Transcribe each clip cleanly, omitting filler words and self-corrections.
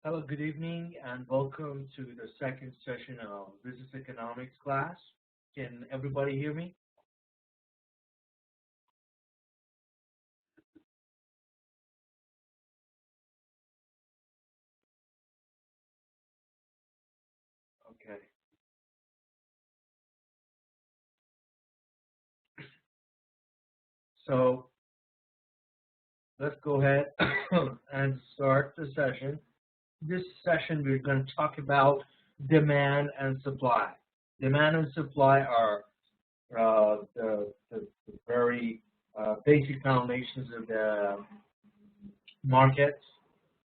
Hello, good evening, and welcome to the second session of Business Economics class. Can everybody hear me? Okay. So let's go ahead and start the session. This session, we're going to talk about demand and supply. Demand and supply are the very basic foundations of the markets.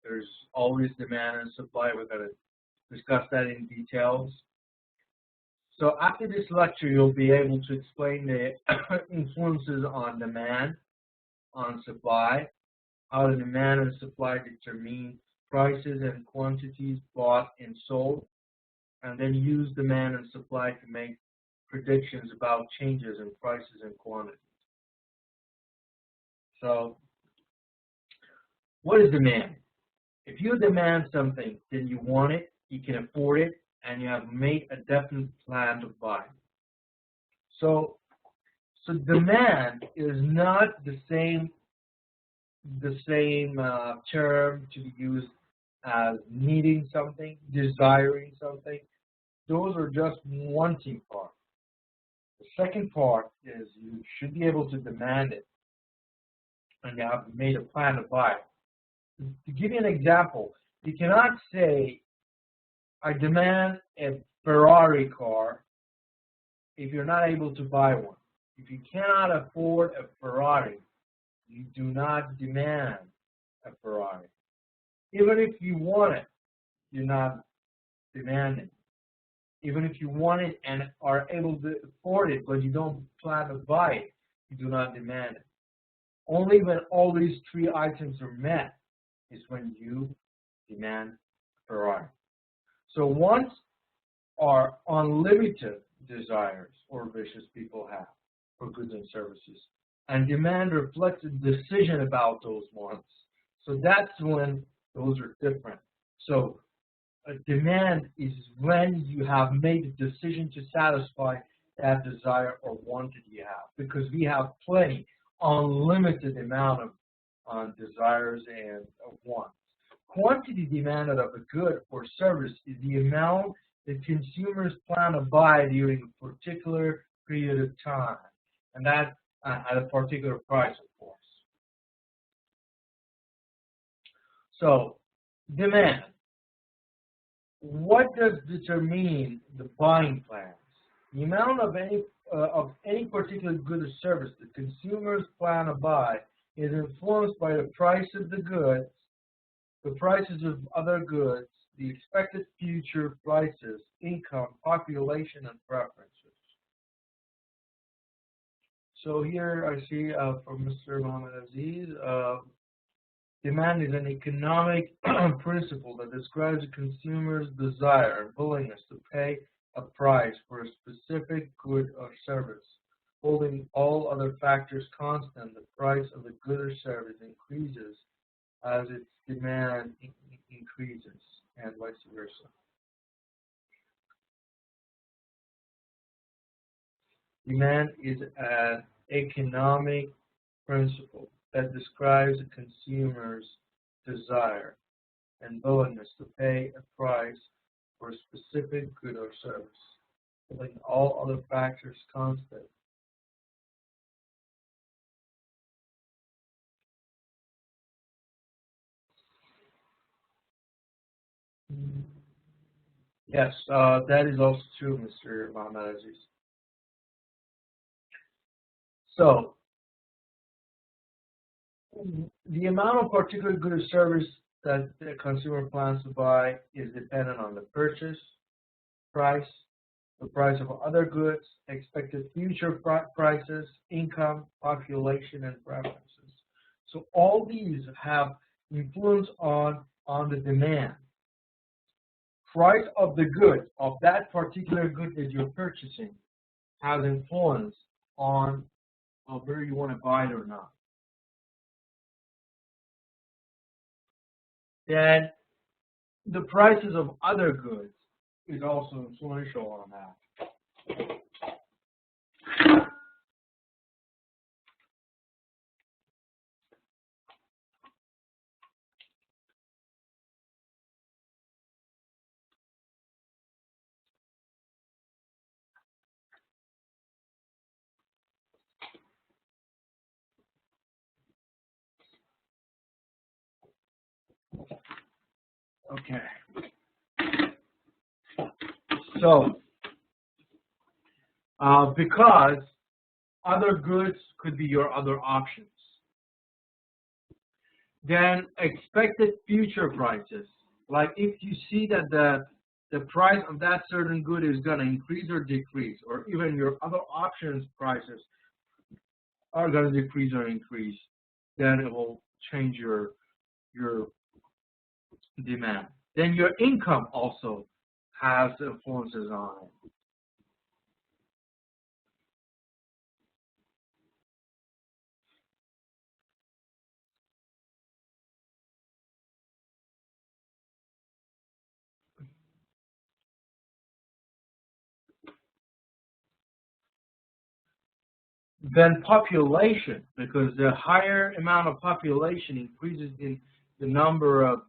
There's always demand and supply. We're going to discuss that in details. So after this lecture, you'll be able to explain the influences on demand, on supply, how the demand and supply determine prices and quantities bought and sold, and then use demand and supply to make predictions about changes in prices and quantities. So what is demand? If you demand something, then you want it, you can afford it, and you have made a definite plan to buy. So demand is not the same term to be used as needing something, desiring something. Those are just wanting part. The second part is you should be able to demand it, and you have made a plan to buy it. To give you an example, you cannot say, I demand a Ferrari car if you're not able to buy one. If you cannot afford a Ferrari, you do not demand a Ferrari. Even if you want it, you're not demanding. Even if you want it and are able to afford it, but you don't plan to buy it, you do not demand it. Only when all these three items are met is when you demand a Ferrari. So wants are unlimited desires or wishes people have for goods and services. And demand reflects a decision about those wants. So that's when those are different. So a demand is when you have made a decision to satisfy that desire or want that you have. Because we have plenty, unlimited amount of desires and wants. Quantity demanded of a good or service is the amount that consumers plan to buy during a particular period of time, and that at a particular price, of course. So, demand. What does determine the buying plans? The amount of any particular good or service that consumers plan to buy is influenced by the price of the goods, the prices of other goods, the expected future prices, income, population, and preferences. So here I see from Mr. Mohammed Aziz, demand is an economic principle that describes a consumer's desire and willingness to pay a price for a specific good or service. Holding all other factors constant, the price of the good or service increases as its demand increases, and vice versa. Demand is an economic principle that describes a consumer's desire and willingness to pay a price for a specific good or service, holding all other factors constant. Yes, that is also true, Mr. Mohammed Aziz. So, the amount of particular good or service that the consumer plans to buy is dependent on the purchase price, the price of other goods, expected future prices, income, population, and preferences. So all these have influence on the demand. Price of the good, of that particular good that you're purchasing, has influence on whether you want to buy it or not. Then the prices of other goods is also influential on that. Okay. So, because other goods could be your other options, then expected future prices, like if you see that the price of that certain good is going to increase or decrease, or even your other options prices are going to decrease or increase, then it will change your demand. Then your income also has influences on it. Then population, because the higher amount of population increases in the number of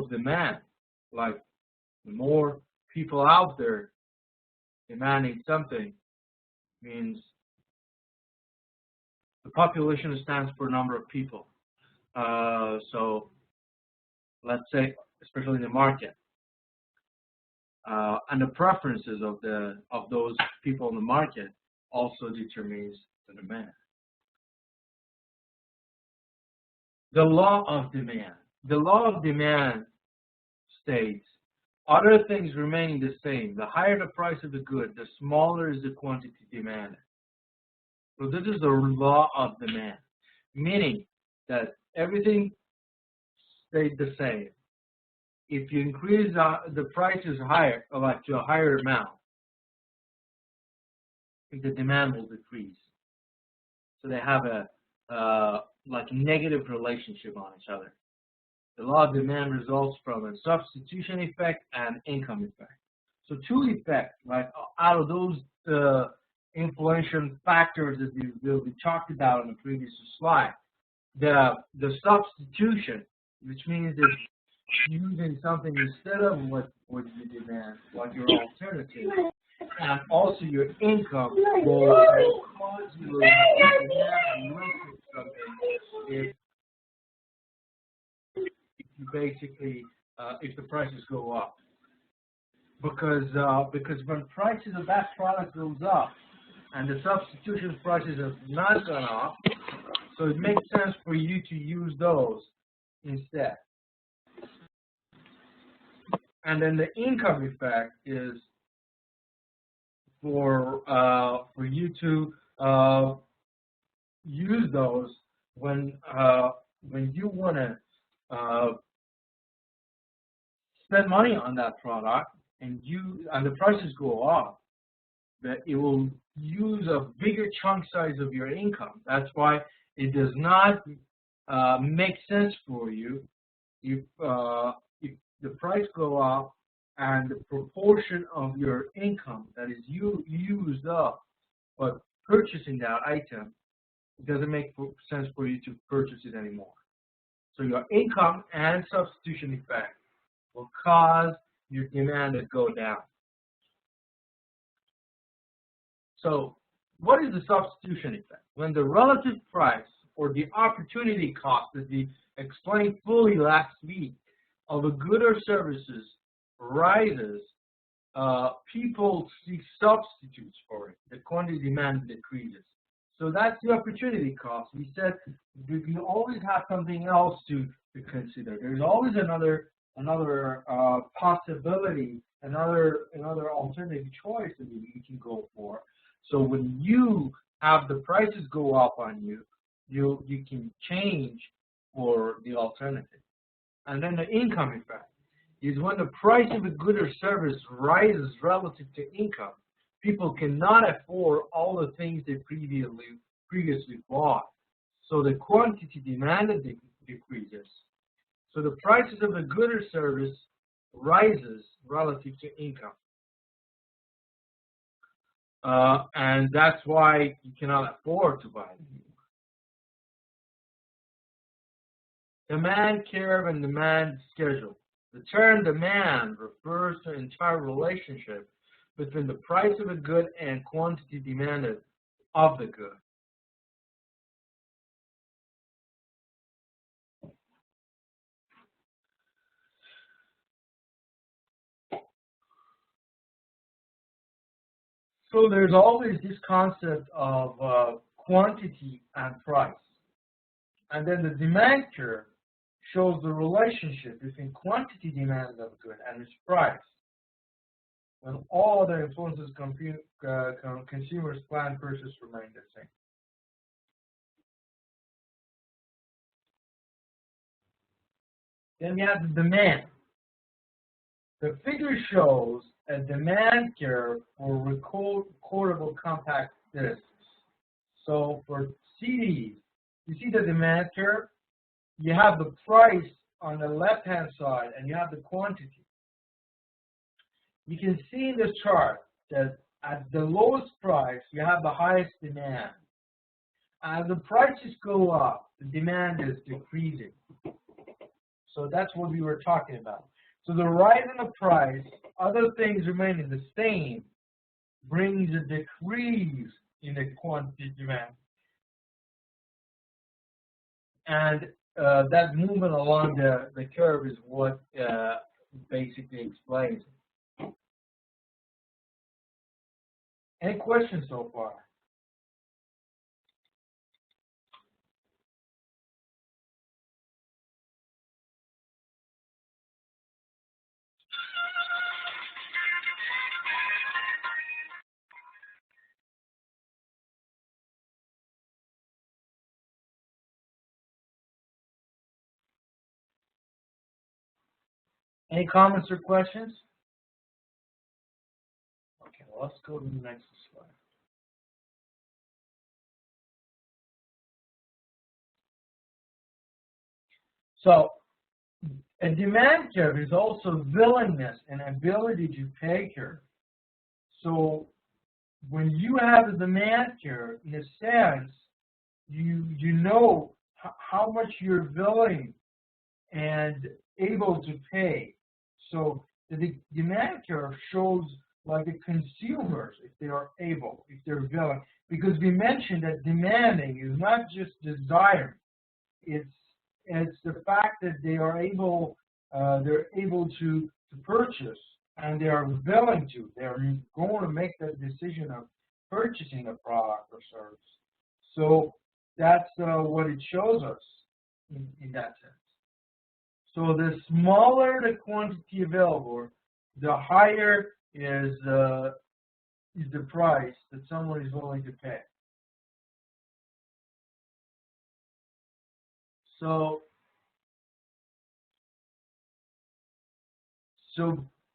demand. Like the more people out there demanding something means the population stands for number of people. So let's say, especially in the market, and the preferences of those people in the market also determines the demand. The law of demand. The law of demand states, other things remaining the same, the higher the price of the good, the smaller is the quantity demanded. So this is the law of demand, meaning that everything stayed the same. If you increase the prices higher, like to a higher amount, the demand will decrease. So they have a like negative relationship on each other. The law of demand results from a substitution effect and income effect. So two effects, like out of those influential factors that we talked about in the previous slide, the substitution, which means that using something instead of what you demand, like your alternative, and also your income will cause you to demand less of something if you basically if the prices go up, because when prices of that product goes up and the substitution prices have not gone up, so it makes sense for you to use those instead. And then the income effect is for you to use those when you want to spend money on that product, and the prices go up, that it will use a bigger chunk size of your income. That's why it does not make sense for you if the price go up and the proportion of your income that is used up but purchasing that item, it doesn't make sense for you to purchase it anymore. So your income and substitution effect will cause your demand to go down. So what is the substitution effect? When the relative price or the opportunity cost that we explained fully last week of a good or services rises, people seek substitutes for it. The quantity demand decreases. So that's the opportunity cost. We said you always have something else to consider. There's always another possibility, another alternative choice that you can go for. So when you have the prices go up on you, you can change for the alternative. And then the income effect is when the price of a good or service rises relative to income, People cannot afford all the things they previously bought. So the quantity demanded decreases. So the prices of a good or service rises relative to income. And that's why you cannot afford to buy it. Demand curve and demand schedule. The term demand refers to an entire relationship between the price of a good and quantity demanded of the good. So there's always this concept of quantity and price. And then the demand curve shows the relationship between quantity demand of good and its price. When all other influences consumers' plan purchase remain the same. Then we have the demand. The figure shows a demand curve for recordable compact discs. So for CDs, you see the demand curve? You have the price on the left-hand side and you have the quantity. You can see in this chart that at the lowest price, you have the highest demand. As the prices go up, the demand is decreasing. So that's what we were talking about. So the rise in the price, other things remaining the same, brings a decrease in the quantity demand. And that movement along the curve is what basically explains it. Any questions so far? Any comments or questions? Okay, well, let's go to the next slide. So, a demand curve is also willingness and ability to pay curve. So, when you have a demand curve, in a sense, you know how much you're willing and able to pay. So the demand curve shows like the consumers, if they are able, if they're willing, because we mentioned that demanding is not just desiring. It's the fact that they are able, they're able to purchase, and they are willing to. They're going to make that decision of purchasing a product or service. So that's what it shows us in that sense. So the smaller the quantity available, the higher is the price that someone is willing to pay. So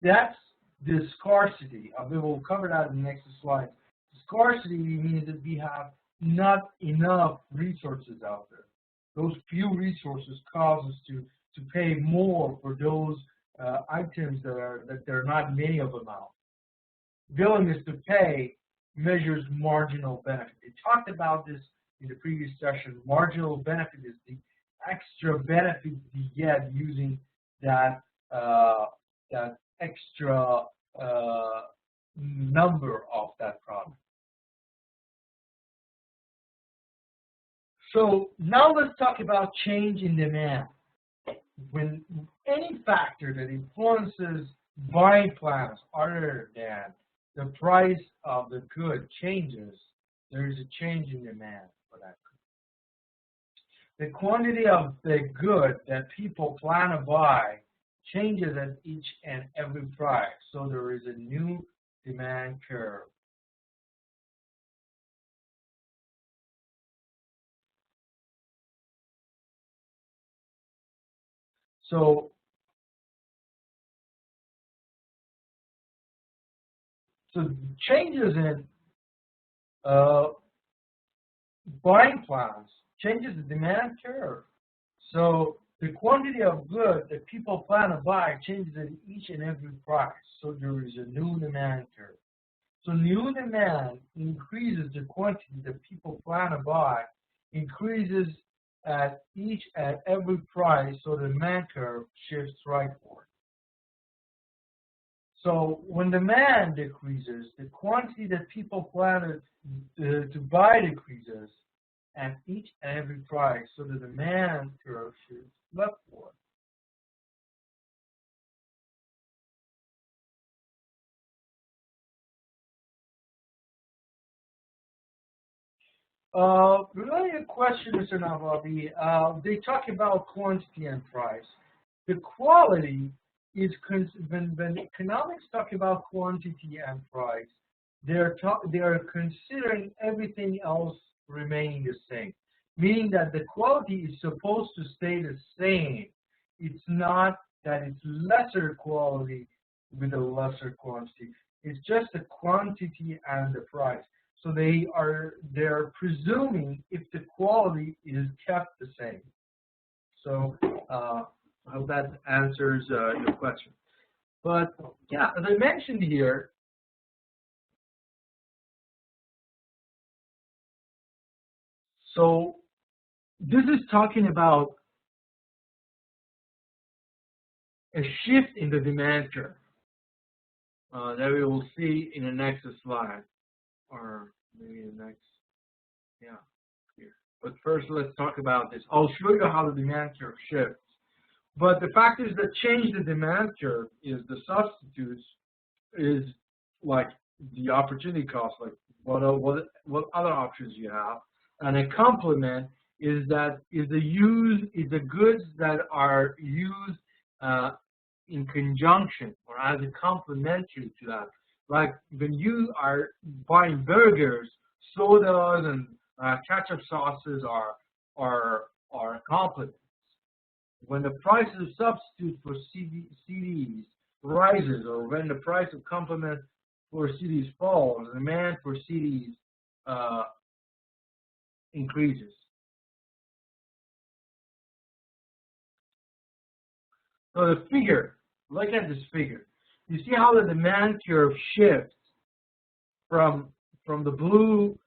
that's the scarcity. We will cover that in the next slide. Scarcity means that we have not enough resources out there. Those few resources cause us to pay more for those items that there are not many of them out. Willingness to pay measures marginal benefit. We talked about this in the previous session. Marginal benefit is the extra benefit you get using that extra number of that product. So now let's talk about change in demand. When any factor that influences buying plans other than the price of the good changes, there is a change in demand for that good. The quantity of the good that people plan to buy changes at each and every price, so there is a new demand curve. So So changes in buying plans changes the demand curve. So the quantity of goods that people plan to buy changes at each and every price. So there is a new demand curve. So new demand increases the quantity that people plan to buy, increases at each and every price, so the demand curve shifts rightward. So when demand decreases, the quantity that people plan to buy decreases at each and every price, so the demand curve shifts leftward. Regarding a question, Mr. Navabi, they talk about quantity and price. The quality is, when economics talk about quantity and price, they are considering everything else remaining the same, meaning that the quality is supposed to stay the same. It's not that it's lesser quality with a lesser quantity. It's just the quantity and the price. So they're presuming if the quality is kept the same. So I hope that answers your question. But yeah, as I mentioned here, so this is talking about a shift in the demand curve that we will see in the next slide, or maybe the next, yeah, here. But first, let's talk about this. I'll show you how the demand curve shifts. But the factors that change the demand curve is the substitutes, is like the opportunity cost, like what other options you have, and a complement is the goods that are used in conjunction or as a complementary to that. Like when you are buying burgers, sodas and ketchup sauces are complements. When the price of the substitute for CDs rises, or when the price of complement for CDs falls, the demand for CDs increases. So the figure, look at this figure. You see how the demand curve shifts from the blue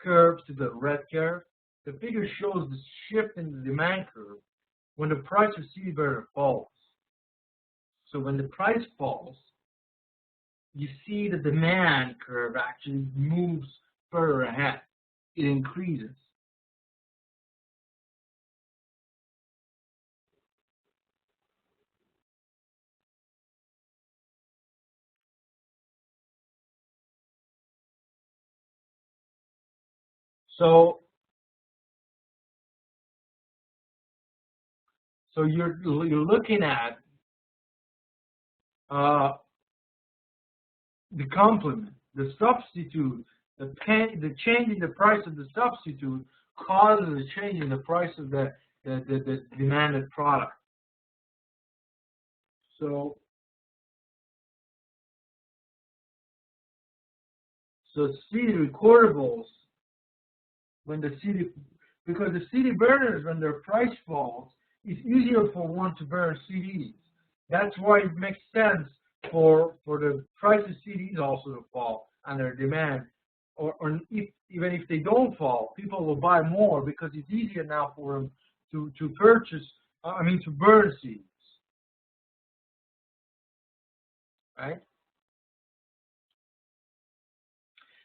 curve to the red curve? The figure shows the shift in the demand curve when the price of CD burner falls. So when the price falls, you see the demand curve actually moves further ahead. It increases. So you're looking at the complement, the substitute, the change in the price of the substitute causes a change in the price of the demanded product. So CD recordables, because the CD burners, when their price falls, it's easier for one to burn CDs. That's why it makes sense for the price of CDs also to fall and their demand, or even if they don't fall, people will buy more because it's easier now for them to purchase, to burn CDs, right?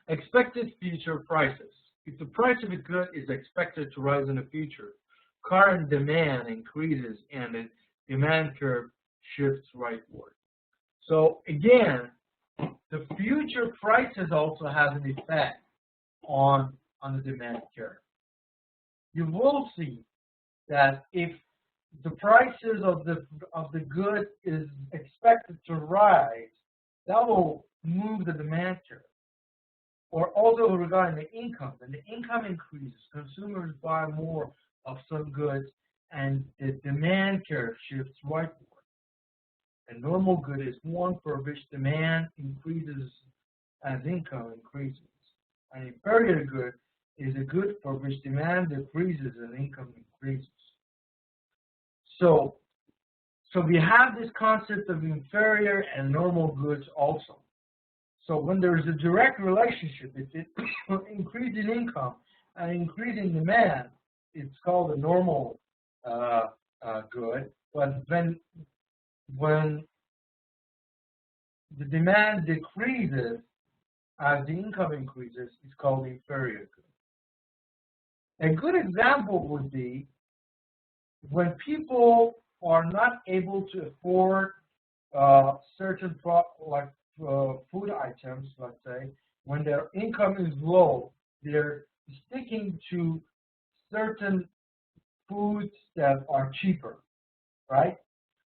Expected future prices. If the price of a good is expected to rise in the future, current demand increases and the demand curve shifts rightward. So again, the future prices also have an effect on the demand curve. You will see that if the prices of the good is expected to rise, that will move the demand curve. Or also regarding the income, when the income increases, consumers buy more of some goods, and the demand curve shifts rightward. A normal good is one for which demand increases as income increases. An inferior good is a good for which demand decreases and income increases. So we have this concept of inferior and normal goods also. So when there is a direct relationship between increase in income and increase in demand, it's called a normal good. But when the demand decreases as the income increases, it's called inferior good. A good example would be when people are not able to afford certain food items, let's say, when their income is low, they're sticking to certain foods that are cheaper, right?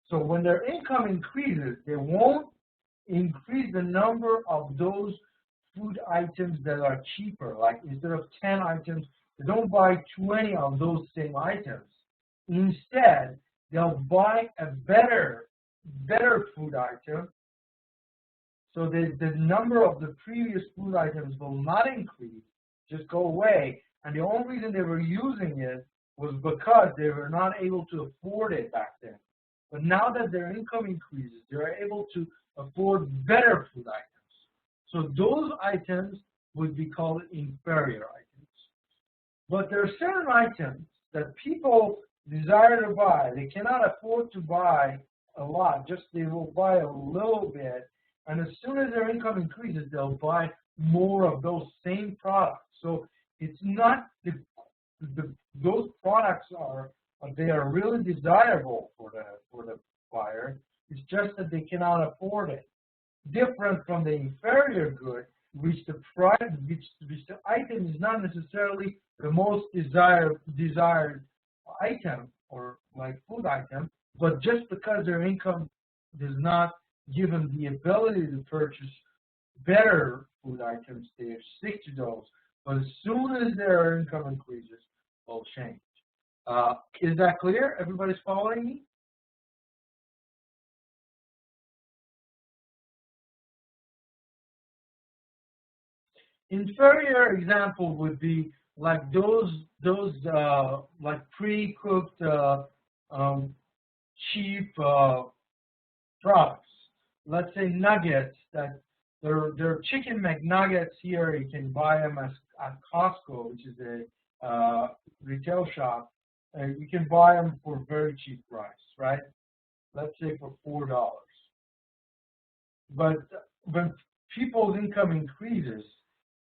So when their income increases, they won't increase the number of those food items that are cheaper. Like instead of 10 items, they don't buy 20 of those same items. Instead, they'll buy a better food item. So the number of the previous food items will not increase, just go away. And the only reason they were using it was because they were not able to afford it back then. But now that their income increases, they're able to afford better food items. So those items would be called inferior items. But there are certain items that people desire to buy. They cannot afford to buy a lot, just they will buy a little bit. And as soon as their income increases, they'll buy more of those same products. So it's not those products are really desirable for the buyer. It's just that they cannot afford it. Different from the inferior good, which the item is not necessarily the most desired item or like food item, but just because their income does not give them the ability to purchase better food items, they stick to those. But as soon as their income increases, they'll change. Is that clear? Everybody's following me? Inferior example would be like those like pre-cooked cheap products. Let's say nuggets that they're chicken McNuggets here. You can buy them at Costco, which is a retail shop. You can buy them for a very cheap price, right? Let's say for $4. But when people's income increases,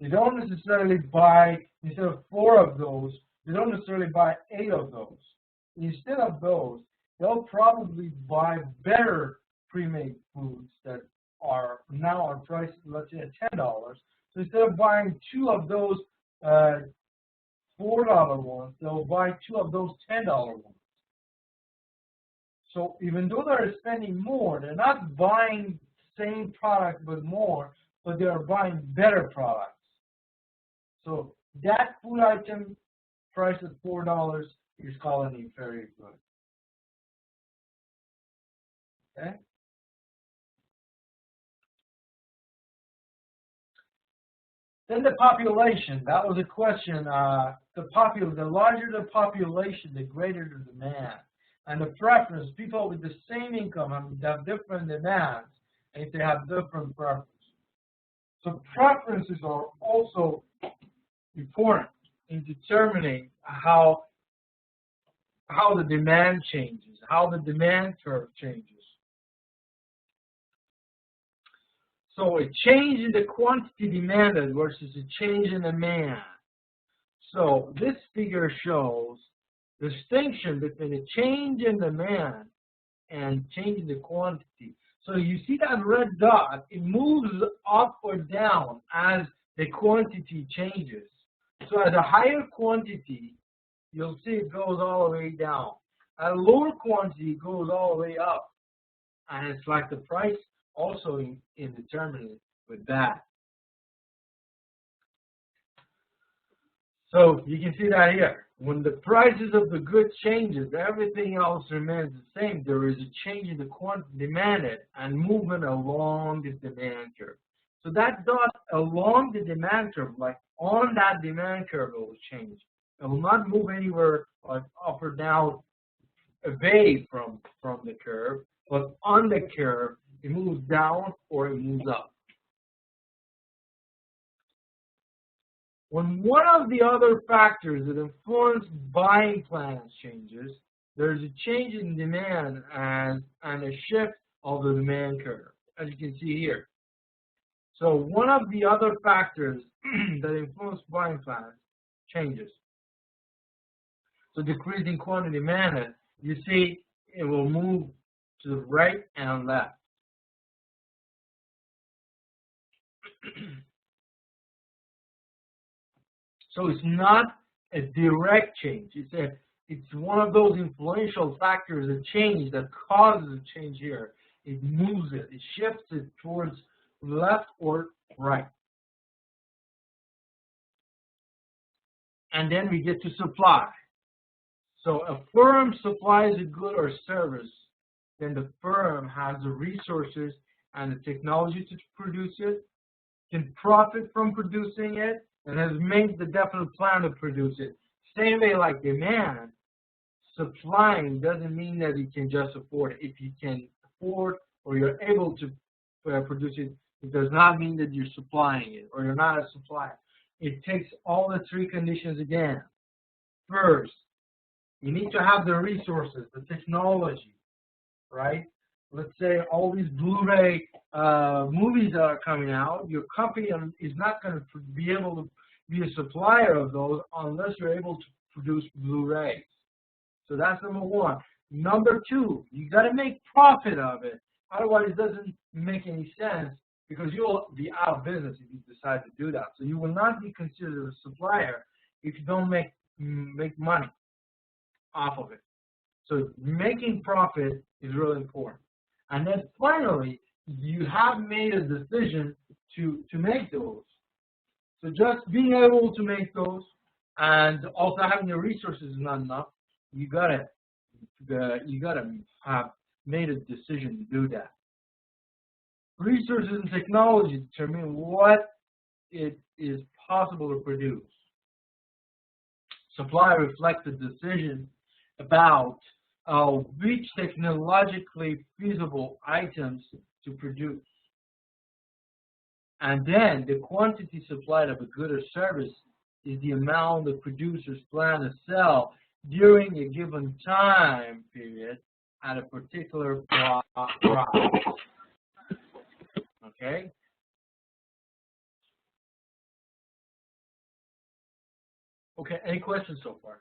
they don't necessarily buy, instead of 4 of those, they don't necessarily buy 8 of those. Instead of those, they'll probably buy better pre-made foods that are now priced, let's say, at $10. So instead of buying 2 of those $4 ones, they'll buy 2 of those $10 ones. So even though they're spending more, they're not buying the same product but more, but they are buying better products. So that food item priced at $4 is called an inferior good. Okay? Then the population. That was a question. The larger the population, the greater the demand. And the preference, people with the same income have different demands, and if they have different preferences. So preferences are also important in determining how the demand changes, how the demand curve changes. So a change in the quantity demanded versus a change in demand. So this figure shows the distinction between a change in demand and change in the quantity. So you see that red dot, it moves up or down as the quantity changes. So at a higher quantity, you'll see it goes all the way down. At a lower quantity, it goes all the way up. And it's like the price also in determining with that. So you can see that here. When the prices of the goods changes, everything else remains the same. There is a change in the quantity demanded and movement along the demand curve. So that dot along the demand curve, like on that demand curve, it will change. It will not move anywhere like up or down away from the curve, but on the curve, it moves down or it moves up. When one of the other factors that influence buying plans changes, there's a change in demand and a shift of the demand curve, as you can see here. So one of the other factors that influence buying plans changes. So decreasing quantity demand, you see it will move to the right and left. So it's not a direct change. It's one of those influential factors that change, that causes a change here. It moves it. It shifts it towards left or right. And then we get to supply. So a firm supplies a good or service, then the firm has the resources and the technology to produce it, can profit from producing it, and has made the definite plan to produce it. Same way like demand, supplying doesn't mean that you can just afford it. If you can afford or you're able to produce it, it does not mean that you're supplying it or you're not a supplier. It takes all the three conditions again. First, you need to have the resources, the technology, right? Let's say all these Blu-ray movies that are coming out, your company is not going to be able to be a supplier of those unless you're able to produce Blu-rays. So that's number one. Number two, you got to make profit of it. Otherwise, it doesn't make any sense because you'll be out of business if you decide to do that. So you will not be considered a supplier if you don't make money off of it. So making profit is really important. And then finally, you have made a decision to make those. So just being able to make those and also having the resources is not enough. You gotta have made a decision to do that. Resources and technology determine what it is possible to produce. Supply reflects the decision about which technologically feasible items to produce. And then the quantity supplied of a good or service is the amount the producers plan to sell during a given time period at a particular price. Okay? Okay, any questions so far?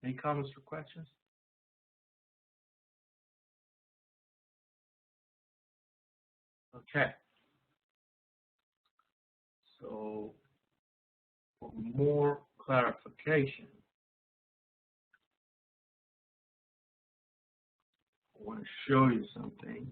Any comments or questions? Okay. So, for more clarification, I want to show you something.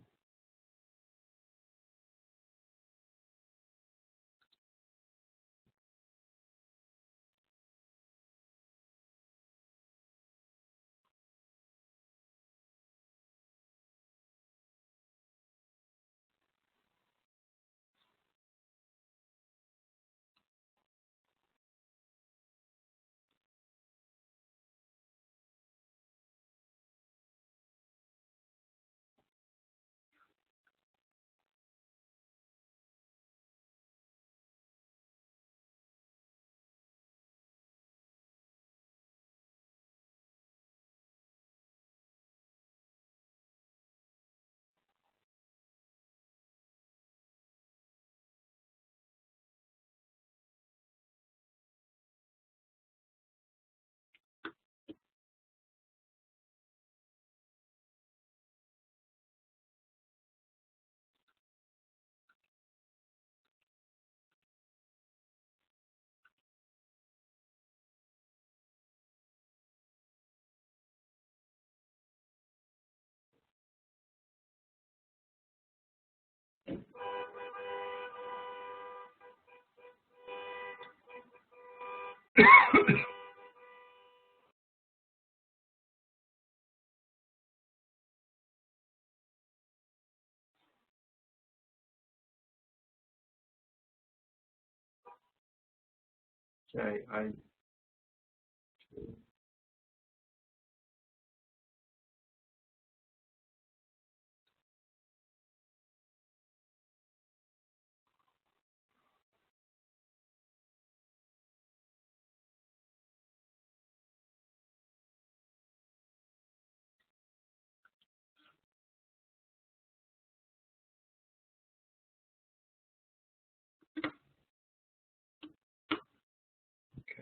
Okay,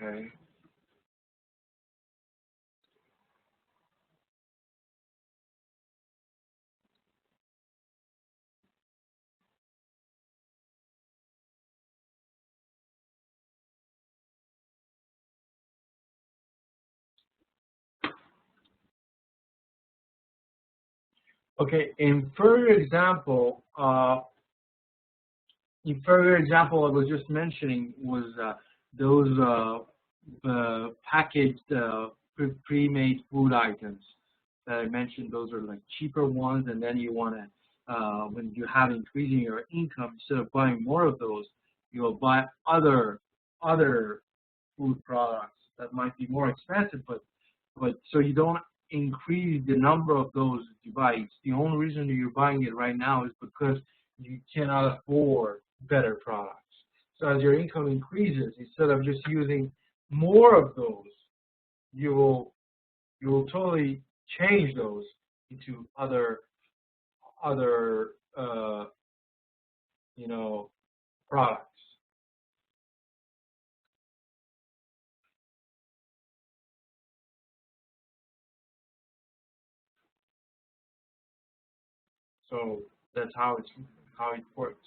okay. Okay, in further example, I was just mentioning was those packaged pre-made food items that I mentioned. Those are like cheaper ones, and then you want to, when you have increasing your income, instead of buying more of those, you will buy other food products that might be more expensive, but so you don't increase the number of those that you buy. It's the only reason you're buying it right now is because you cannot afford better products. So as your income increases, instead of just using more of those, you will totally change those into other products. So that's how it works.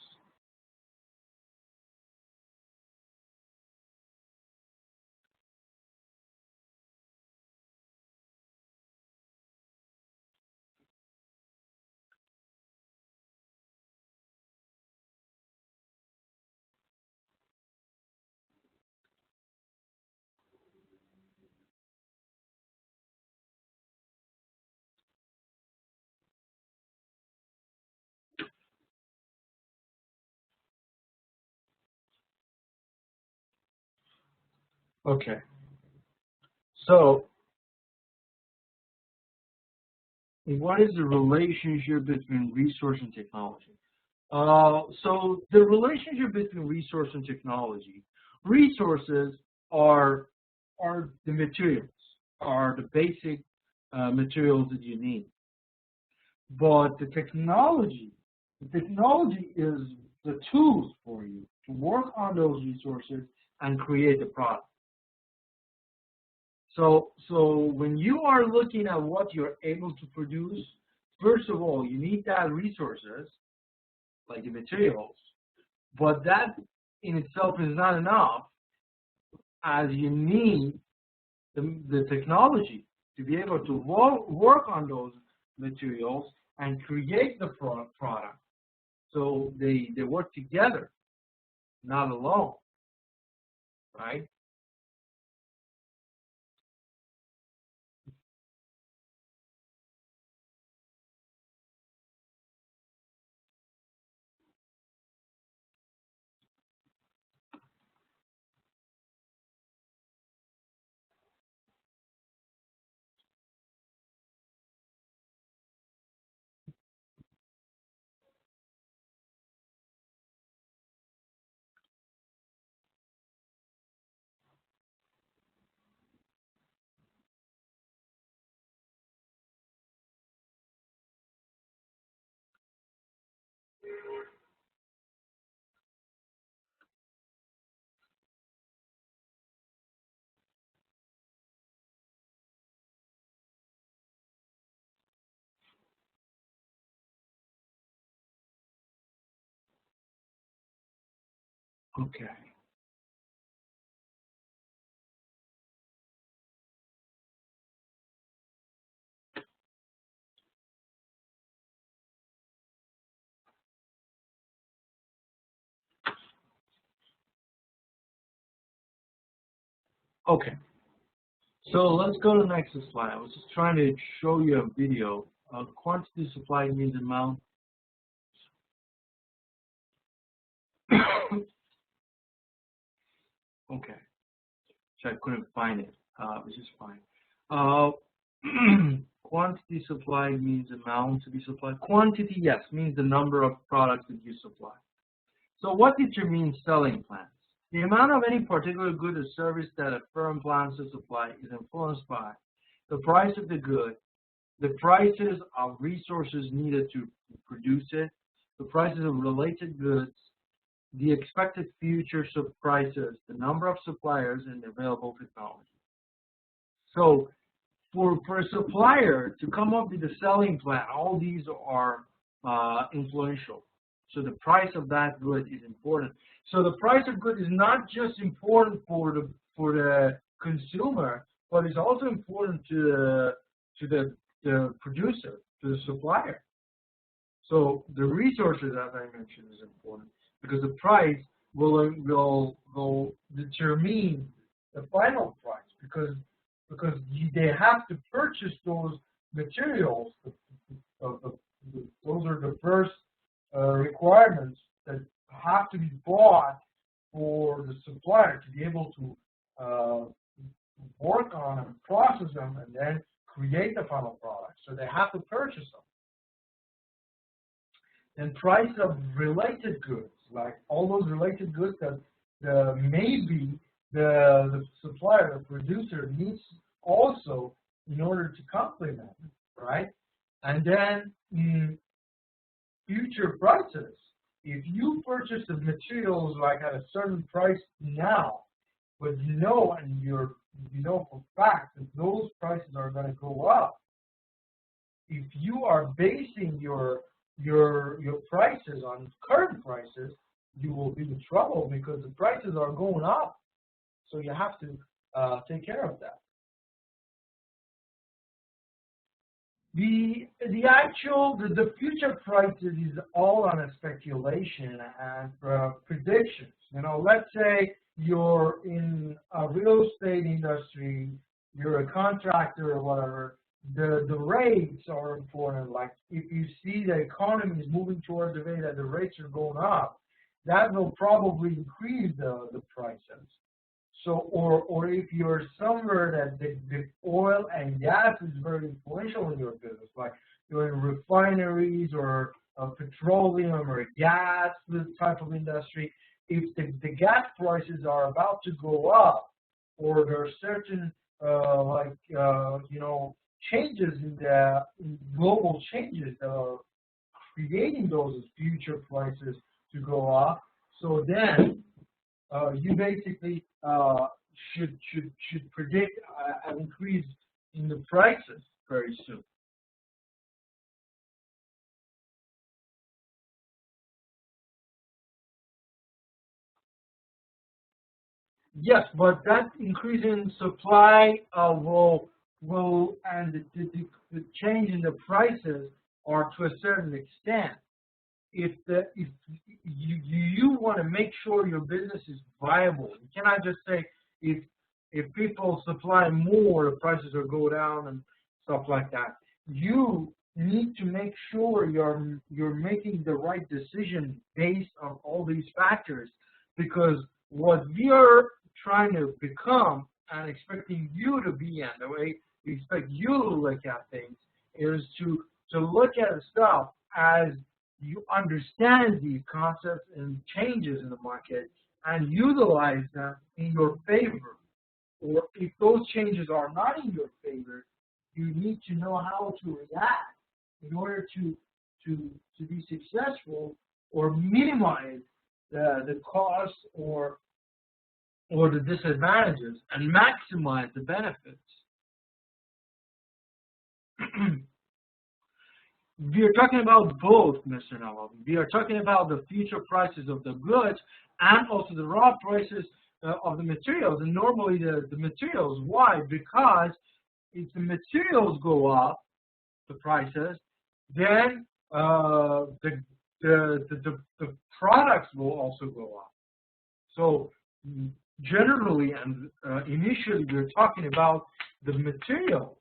Okay. So what is the relationship between resource and technology? So the relationship between resource and technology, resources are the materials, are the basic materials that you need. But the technology is the tools for you to work on those resources and create the product. So when you are looking at what you're able to produce, first of all, you need that resources, like the materials, but that in itself is not enough, as you need the technology to be able to work on those materials and create the product. So they work together, not alone, right? Okay. Okay. So let's go to the next slide. I was just trying to show you a video. Quantity supply means amount. Okay. so I couldn't find it, which is fine. Quantity supplied means amount to be supplied. Quantity, yes, means the number of products that you supply. So what determines selling plans? The amount of any particular good or service that a firm plans to supply is influenced by the price of the good, the prices of resources needed to produce it, the prices of related goods, the expected future prices, the number of suppliers, and the available technology. So for a supplier to come up with a selling plan, all these are influential. So the price of that good is important. So the price of good is not just important for the consumer, but it's also important to the producer, to the supplier. So the resources, as I mentioned, is important because the price will determine the final price because they have to purchase those materials. Those are the first requirements that have to be bought for the supplier to be able to work on and process them and then create the final product. So they have to purchase them. And price of related goods, like all those related goods that maybe the supplier, the producer needs also in order to complement it, right? And then future prices. If you purchase the materials like at a certain price now, but you know for fact that those prices are going to go up, if you are basing your prices on current prices, you will be in trouble because the prices are going up. So you have to take care of that. The future prices is all on a speculation and predictions. You know, let's say you're in a real estate industry, you're a contractor or whatever. The rates are important. Like if you see the economy is moving towards the way that the rates are going up, that will probably increase the prices. So, or if you're somewhere that the oil and gas is very influential in your business, like you're in refineries or petroleum or gas, this type of industry, if the gas prices are about to go up, or there are certain changes in global changes that are creating those future prices to go up, so then you basically should predict an increase in the prices very soon. Yes, but that increase in supply will and the change in the prices are to a certain extent. If you want to make sure your business is viable, you cannot just say if people supply more, the prices will go down and stuff like that. You need to make sure you're making the right decision based on all these factors, because what we are trying to become and expecting you to be in, the way we expect you to look at things, is to look at stuff as you understand these concepts and changes in the market and utilize them in your favor. Or if those changes are not in your favor, you need to know how to react in order to be successful or minimize the costs or the disadvantages and maximize the benefits. We are talking about both, Mr. Nawab. We are talking about the future prices of the goods and also the raw prices of the materials. And normally the materials, why? Because if the materials go up, the prices, then the products will also go up. So generally and initially we're talking about the materials,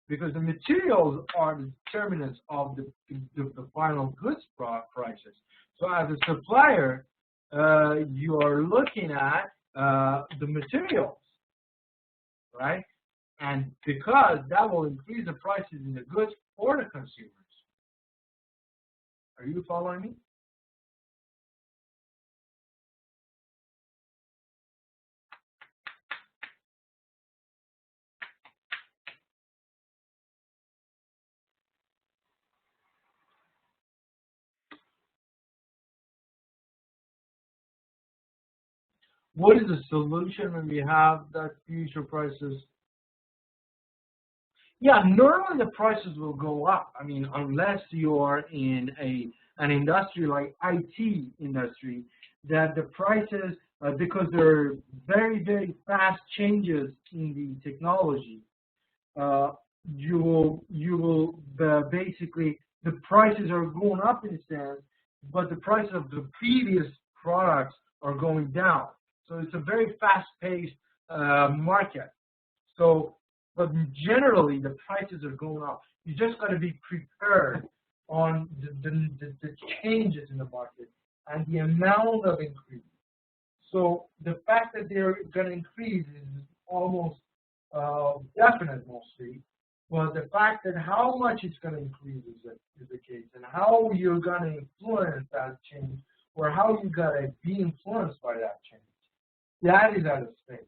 because the materials are the determinants of the final goods prices. So as a supplier, you are looking at the materials. right? And because that will increase the prices in the goods for the consumers. Are you following me? What is the solution when we have that future prices? Yeah, normally the prices will go up. I mean, unless you are in an industry like IT industry, that the prices, because there are very, very fast changes in the technology, you will basically, the prices are going up in a sense, but the price of the previous products are going down. So it's a very fast-paced market. So, but generally the prices are going up. You just got to be prepared on the changes in the market and the amount of increase. So the fact that they're going to increase is almost definite mostly, but the fact that how much it's going to increase is the case, and how you're going to influence that change, or how you got to be influenced by that change. That is at stake.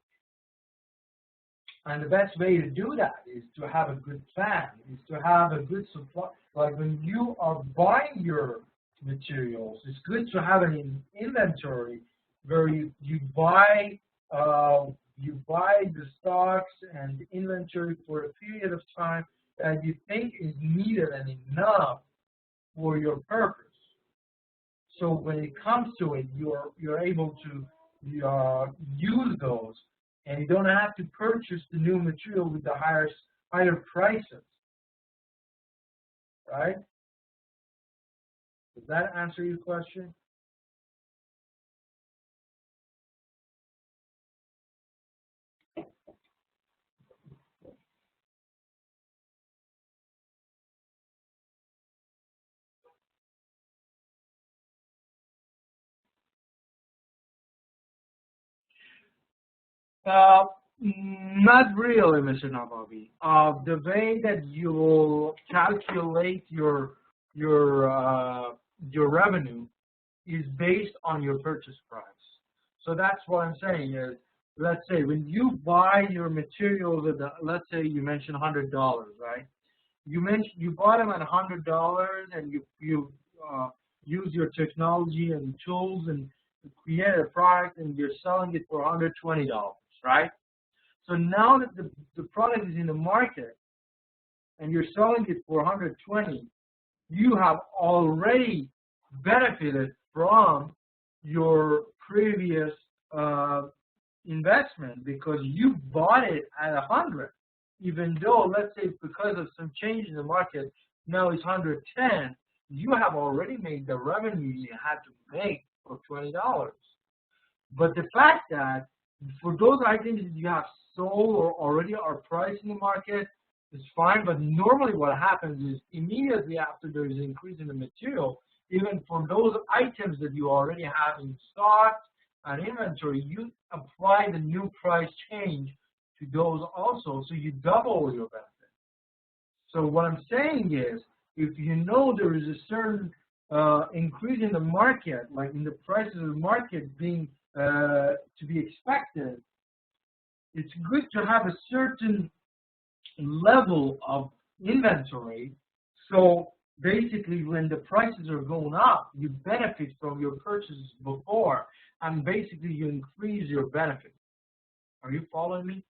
And the best way to do that is to have a good plan, is to have a good supply. Like when you are buying your materials, it's good to have an inventory where you buy the stocks and the inventory for a period of time that you think is needed and enough for your purpose. So when it comes to it, you're able to use those, and you don't have to purchase the new material with the higher prices, right? Does that answer your question? Not really, Mr. Nabavi. The way that you will calculate your revenue is based on your purchase price. So that's what I'm saying is, let's say when you buy your materials at let's say you mentioned $100, right? You bought them at $100, and you use your technology and tools and create a product, and you're selling it for $120, right? So now that the product is in the market and you're selling it for $120, you have already benefited from your previous investment, because you bought it at $100, even though, let's say, because of some change in the market, now it's $110. You have already made the revenue you had to make for $20. But the fact that for those items that you have sold or already are priced in the market is fine, but normally what happens is immediately after there is an increase in the material, even for those items that you already have in stock and inventory, you apply the new price change to those also, so you double your benefit. So what I'm saying is, if you know there is a certain increase in the market, like in the prices of the market being to be expected, it's good to have a certain level of inventory. So basically, when the prices are going up, you benefit from your purchases before, and basically you increase your benefit. Are you following me?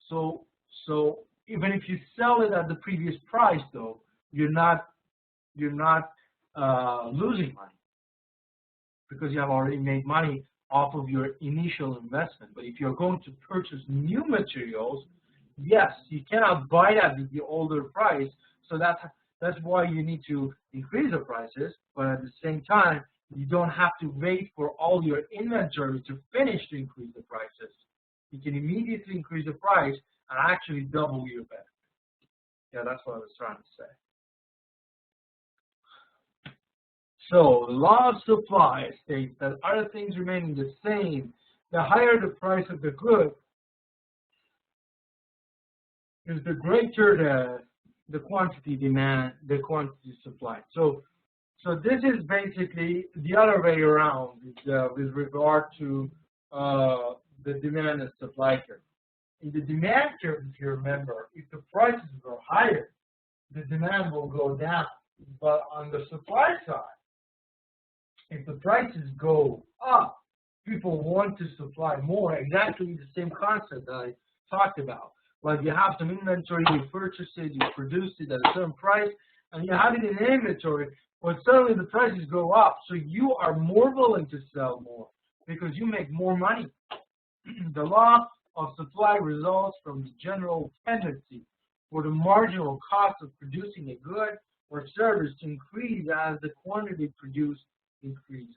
So even if you sell it at the previous price, though, you're not losing money, because you have already made money off of your initial investment. But if you're going to purchase new materials, yes, you cannot buy that with the older price. So that's why you need to increase the prices. But at the same time, you don't have to wait for all your inventory to finish to increase the prices. You can immediately increase the price and actually double your benefit. Yeah, that's what I was trying to say. So the law of supply states that other things remaining the same, the higher the price of the good, is the greater the quantity demand, the quantity supply. So this is basically the other way around with regard to the demand and supply curve. In the demand curve, if you remember, if the prices go higher, the demand will go down. But on the supply side, if the prices go up, people want to supply more. Exactly the same concept that I talked about. Like you have some inventory, you purchase it, you produce it at a certain price, and you have it in inventory, but suddenly the prices go up. So you are more willing to sell more because you make more money. The law of supply results from the general tendency for the marginal cost of producing a good or service to increase as the quantity produced increases.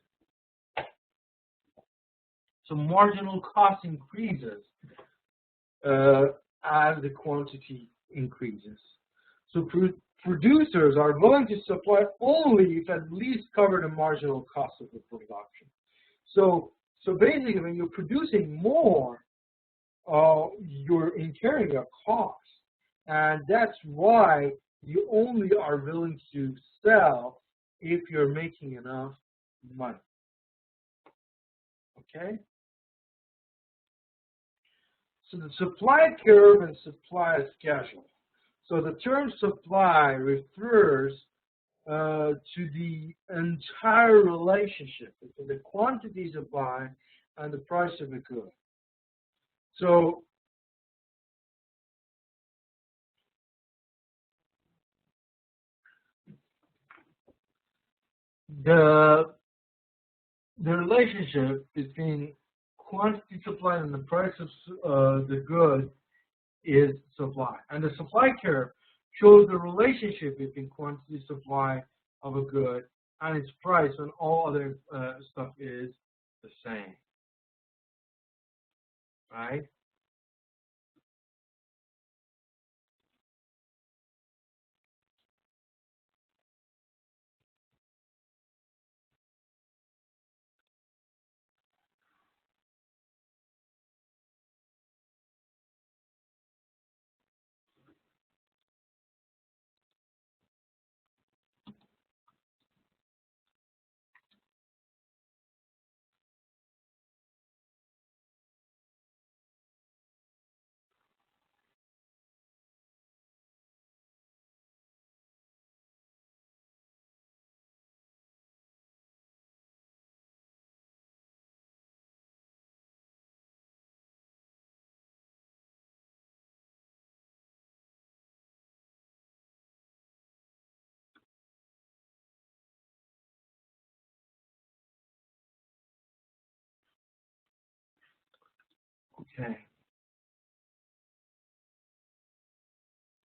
So marginal cost increases as the quantity increases. So producers are willing to supply only if at least cover the marginal cost of the production. So basically, when you're producing more, you're incurring a cost, and that's why you only are willing to sell if you're making enough money. Okay? So the supply curve and supply schedule. So the term supply refers to the entire relationship between the quantity supply and the price of a good. So the relationship between quantity supply and the price of the good is supply. And the supply curve shows the relationship between quantity supply of a good and its price when all other stuff is the same. Right? Okay.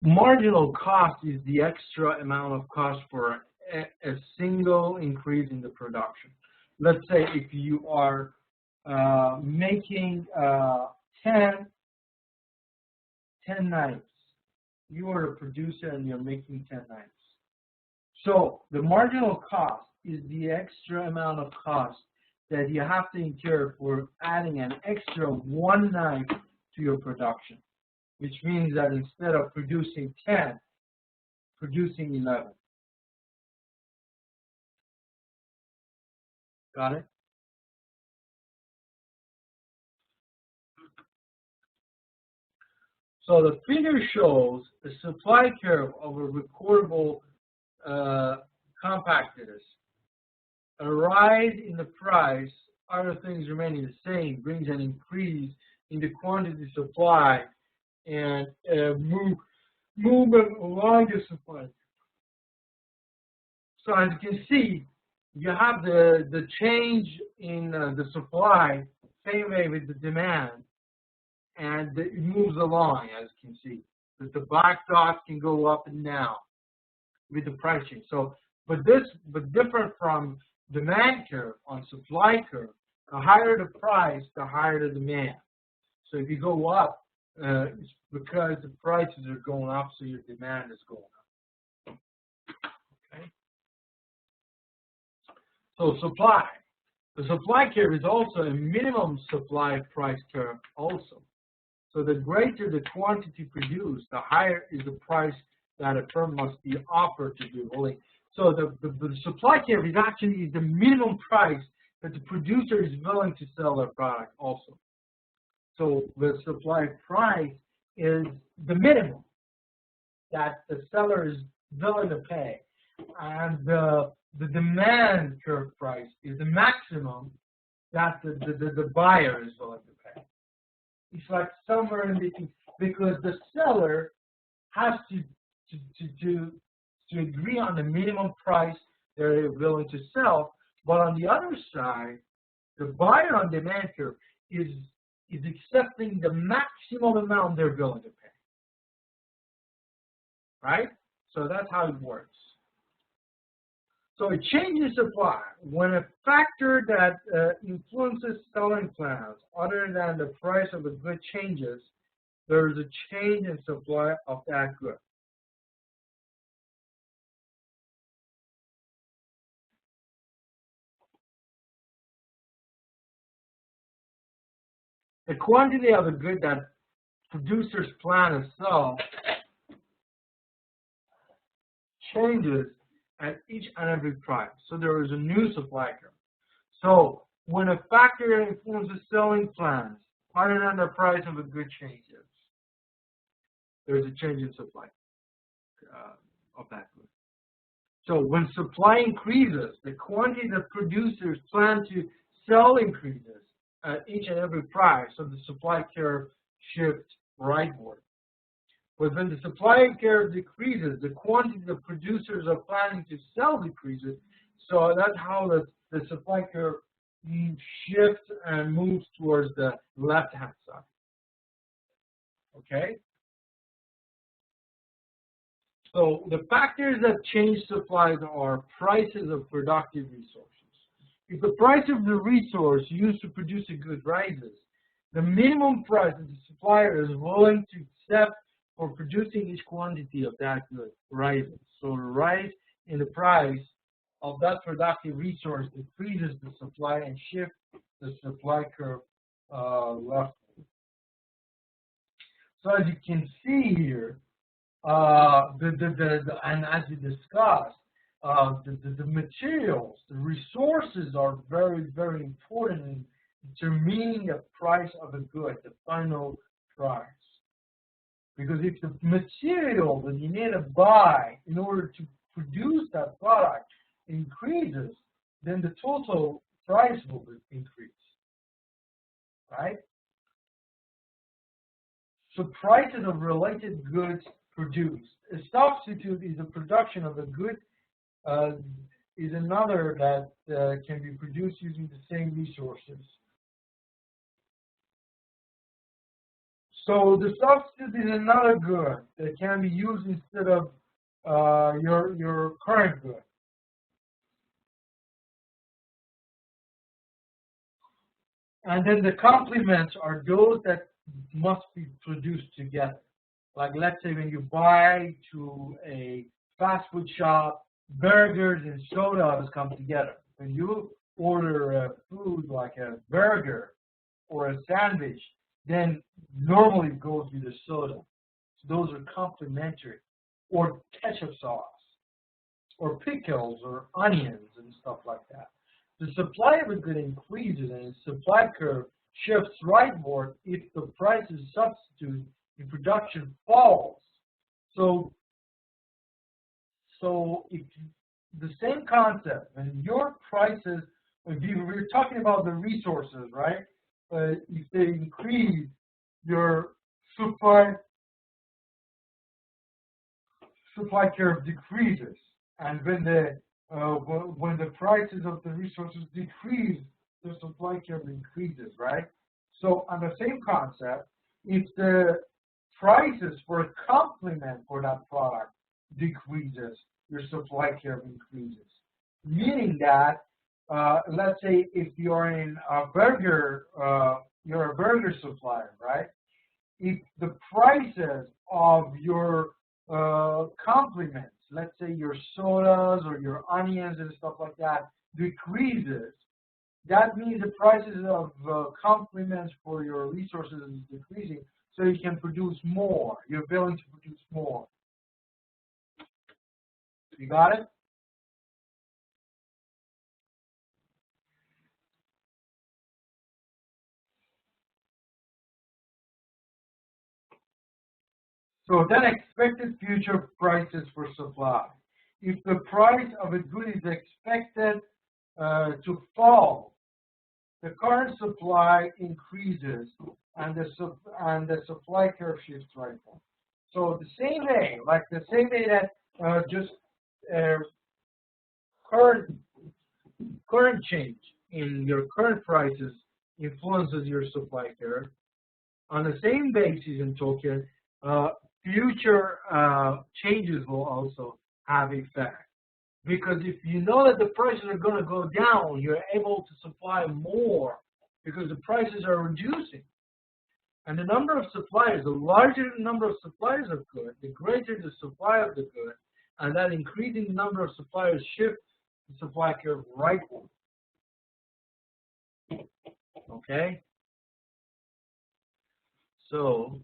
Marginal cost is the extra amount of cost for a single increase in the production. Let's say if you are making 10 knives, you are a producer and you're making 10 knives. So the marginal cost is the extra amount of cost that you have to incur for adding an extra 1 knife to your production, which means that instead of producing 10, producing 11. Got it? So the figure shows the supply curve of a recordable compactors. A rise in the price, other things remaining the same, brings an increase in the quantity supply and movement along the supply. So as you can see, you have the change in the supply, same way with the demand, and it moves along, as you can see. The black dots can go up and down with the pricing. So, but different from demand curve on supply curve, the higher the price, the higher the demand. So if you go up, it's because the prices are going up, so your demand is going up. Okay. So supply. The supply curve is also a minimum supply price curve also. So the greater the quantity produced, the higher is the price that a firm must be offered to be willing. So the supply curve is actually the minimum price that the producer is willing to sell their product also. So the supply price is the minimum that the seller is willing to pay. And the demand curve price is the maximum that the buyer is willing to pay. It's like somewhere in between, because the seller has to agree on the minimum price they're willing to sell, but on the other side, the buyer on demand curve is accepting the maximum amount they're willing to pay. Right? So that's how it works. So a change in supply, when a factor that influences selling plans other than the price of a good changes, there is a change in supply of that good. The quantity of a good that producers plan to sell changes at each and every price. So there is a new supply curve. So when a factor influences selling plans other than the price of a good changes, there's a change in supply of that good. So when supply increases, the quantity that producers plan to sell increases at each and every price, so the supply curve shifts rightward. But when the supply curve decreases, the quantity the producers are planning to sell decreases. So that's how the supply curve shifts and moves towards the left-hand side. Okay? So the factors that change supplies are prices of productive resources. If the price of the resource used to produce a good rises, the minimum price that the supplier is willing to accept for producing each quantity of that good rises. So the rise in the price of that productive resource decreases the supply and shifts the supply curve leftward. So as you can see here, and as we discussed, the materials, the resources are very, very important in determining the price of a good, the final price. Because if the material that you need to buy in order to produce that product increases, then the total price will increase, right? So prices of related goods produced. A substitute is a production of a good, is another that can be produced using the same resources. So the substitute is another good that can be used instead of your current good. And then the complements are those that must be produced together. Like let's say when you buy to a fast food shop, burgers and sodas come together. When you order a food like a burger or a sandwich, then normally it goes with a soda. So those are complementary. Or ketchup sauce, or pickles, or onions and stuff like that. The supply of a good increases and the supply curve shifts rightward if the price of substitute in production falls. So if the same concept, when your prices, we're talking about the resources, right? If they increase, your supply curve decreases, and when the prices of the resources decrease, the supply curve increases, right? So on the same concept, if the prices for a complement for that product decreases, your supply curve increases. Meaning that, let's say if you're in a burger, you're a burger supplier, right? If the prices of your complements, let's say your sodas or your onions and stuff like that, decreases, that means the prices of complements for your resources is decreasing, so you can produce more. You're willing to produce more. You got it? So then expected future prices for supply. If the price of a good is expected to fall, the current supply increases and the supply curve shifts right now. So the same way, like the same way that just current change in your current prices influences your supply curve. On the same basis in token, future changes will also have effect. Because if you know that the prices are going to go down, you're able to supply more because the prices are reducing. And the number of suppliers, the larger the number of suppliers of goods, the greater the supply of the good, and that increasing the number of suppliers shift the supply curve rightward. Okay? So,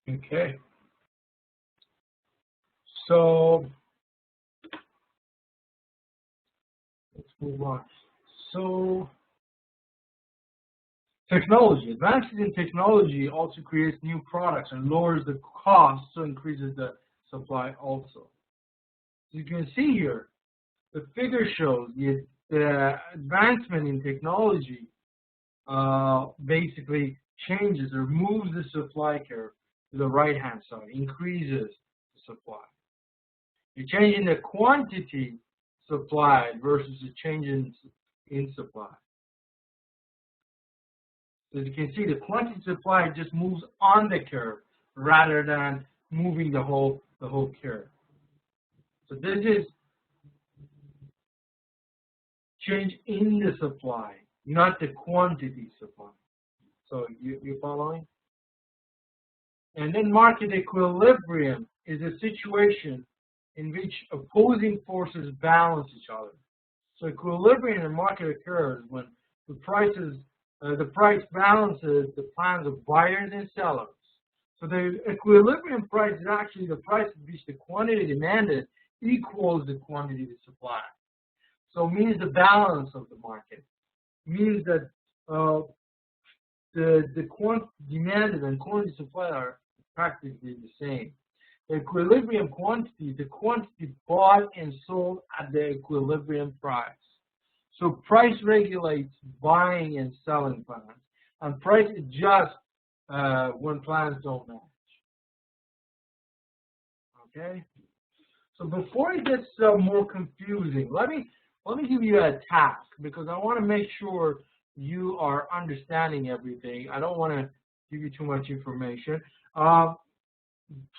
okay. So, let's move on. So, technology. Advances in technology also creates new products and lowers the cost, so increases the supply also. You can see here, the figure shows the advancement in technology basically changes or moves the supply curve to the right-hand side, increases the supply. You're changing the quantity supplied versus the change in supply. So as you can see, the quantity supplied just moves on the curve rather than moving the whole curve. So this is change in the supply, not the quantity supply. So you following? And then market equilibrium is a situation in which opposing forces balance each other. So equilibrium in the market occurs when the price balances the plans of buyers and sellers. So the equilibrium price is actually the price at which the quantity demanded equals the quantity supplied. So it means the balance of the market. It means that the quantity demanded and quantity supplied are practically the same. The equilibrium quantity, the quantity bought and sold at the equilibrium price. So price regulates buying and selling plans, and price adjusts when plans don't match. Okay. So before it gets more confusing, let me give you a task because I want to make sure you are understanding everything. I don't want to give you too much information.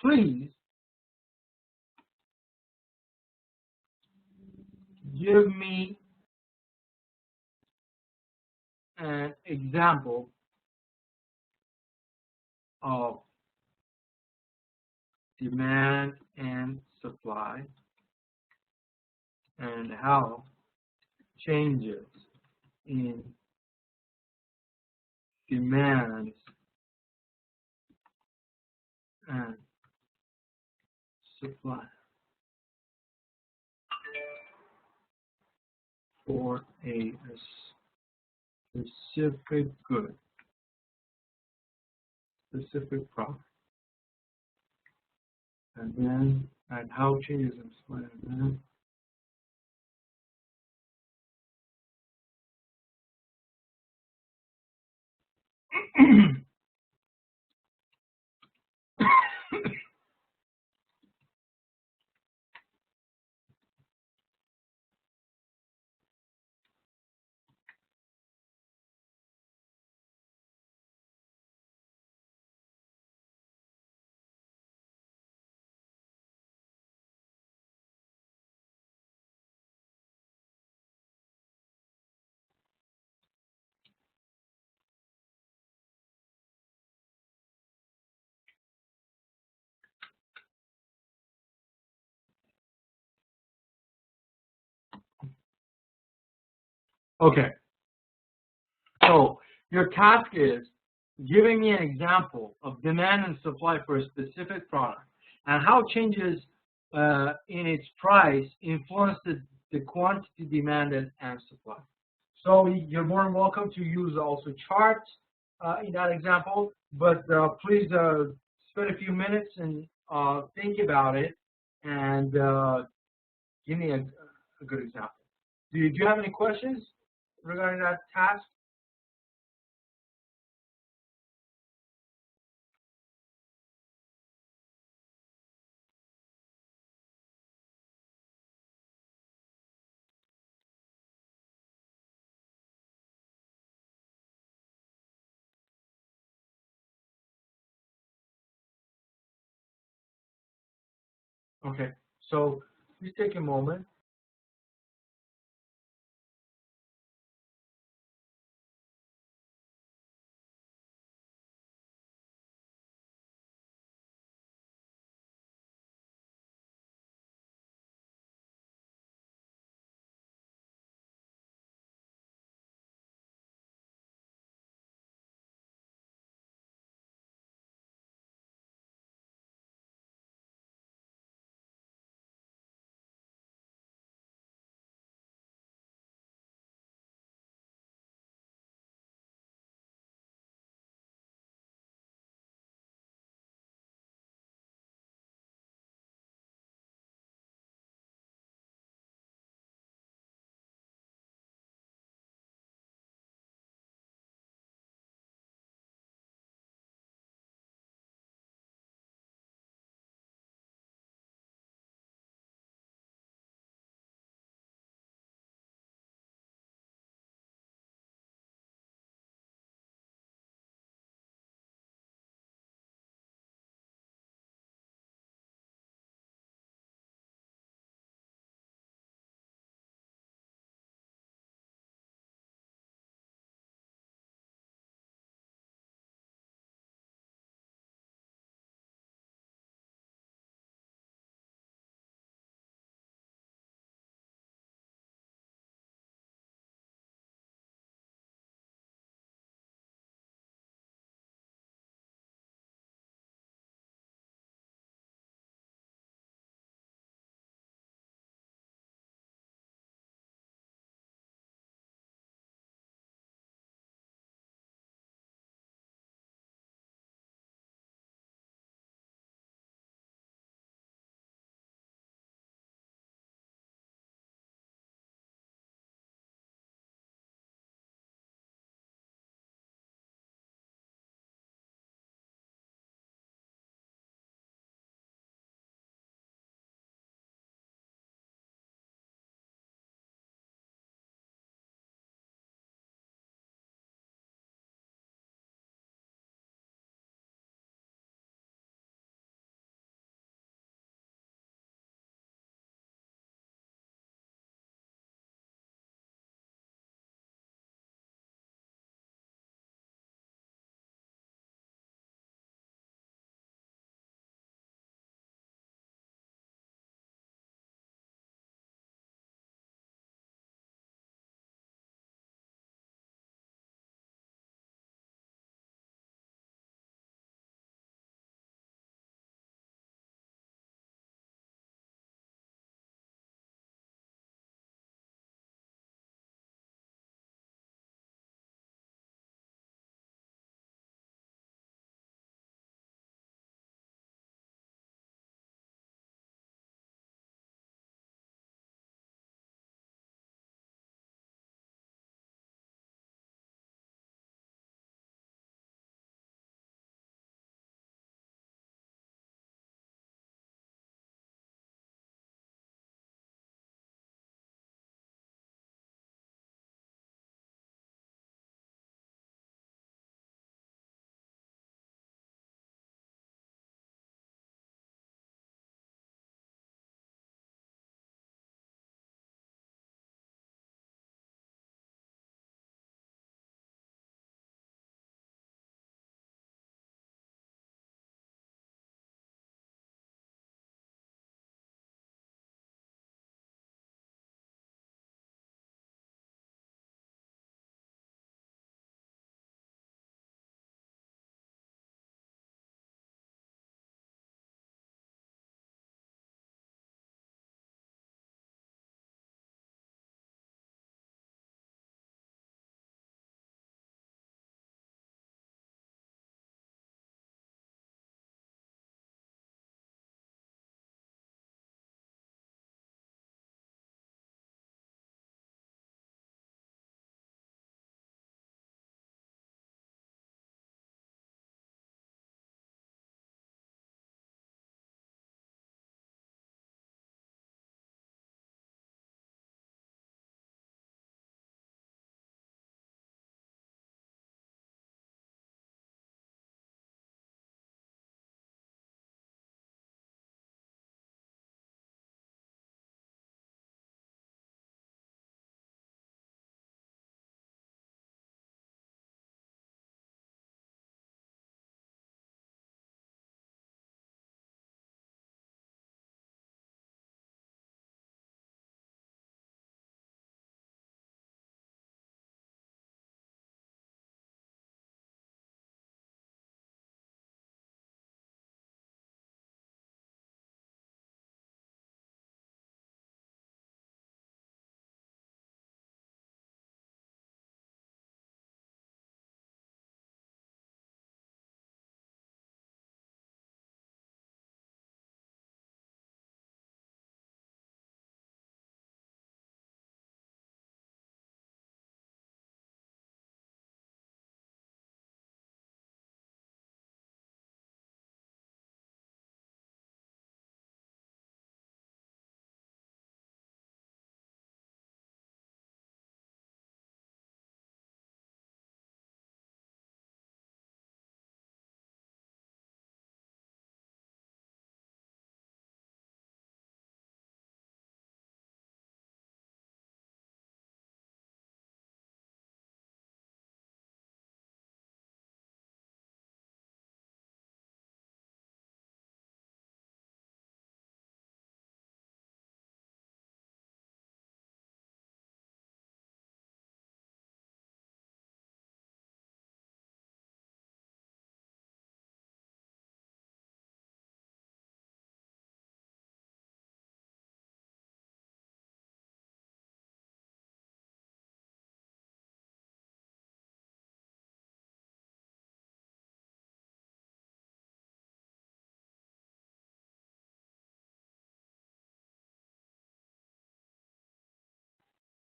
Please give me an example of demand and supply and how changes in demand and supply for a specific good, specific product. And how changes in supply and demand. Okay, so your task is giving me an example of demand and supply for a specific product and how changes in its price influence the quantity demanded and supply. So you're more than welcome to use also charts in that example, but please spend a few minutes and think about it and give me a good example. Do you have any questions regarding that task? Okay, so please take a moment.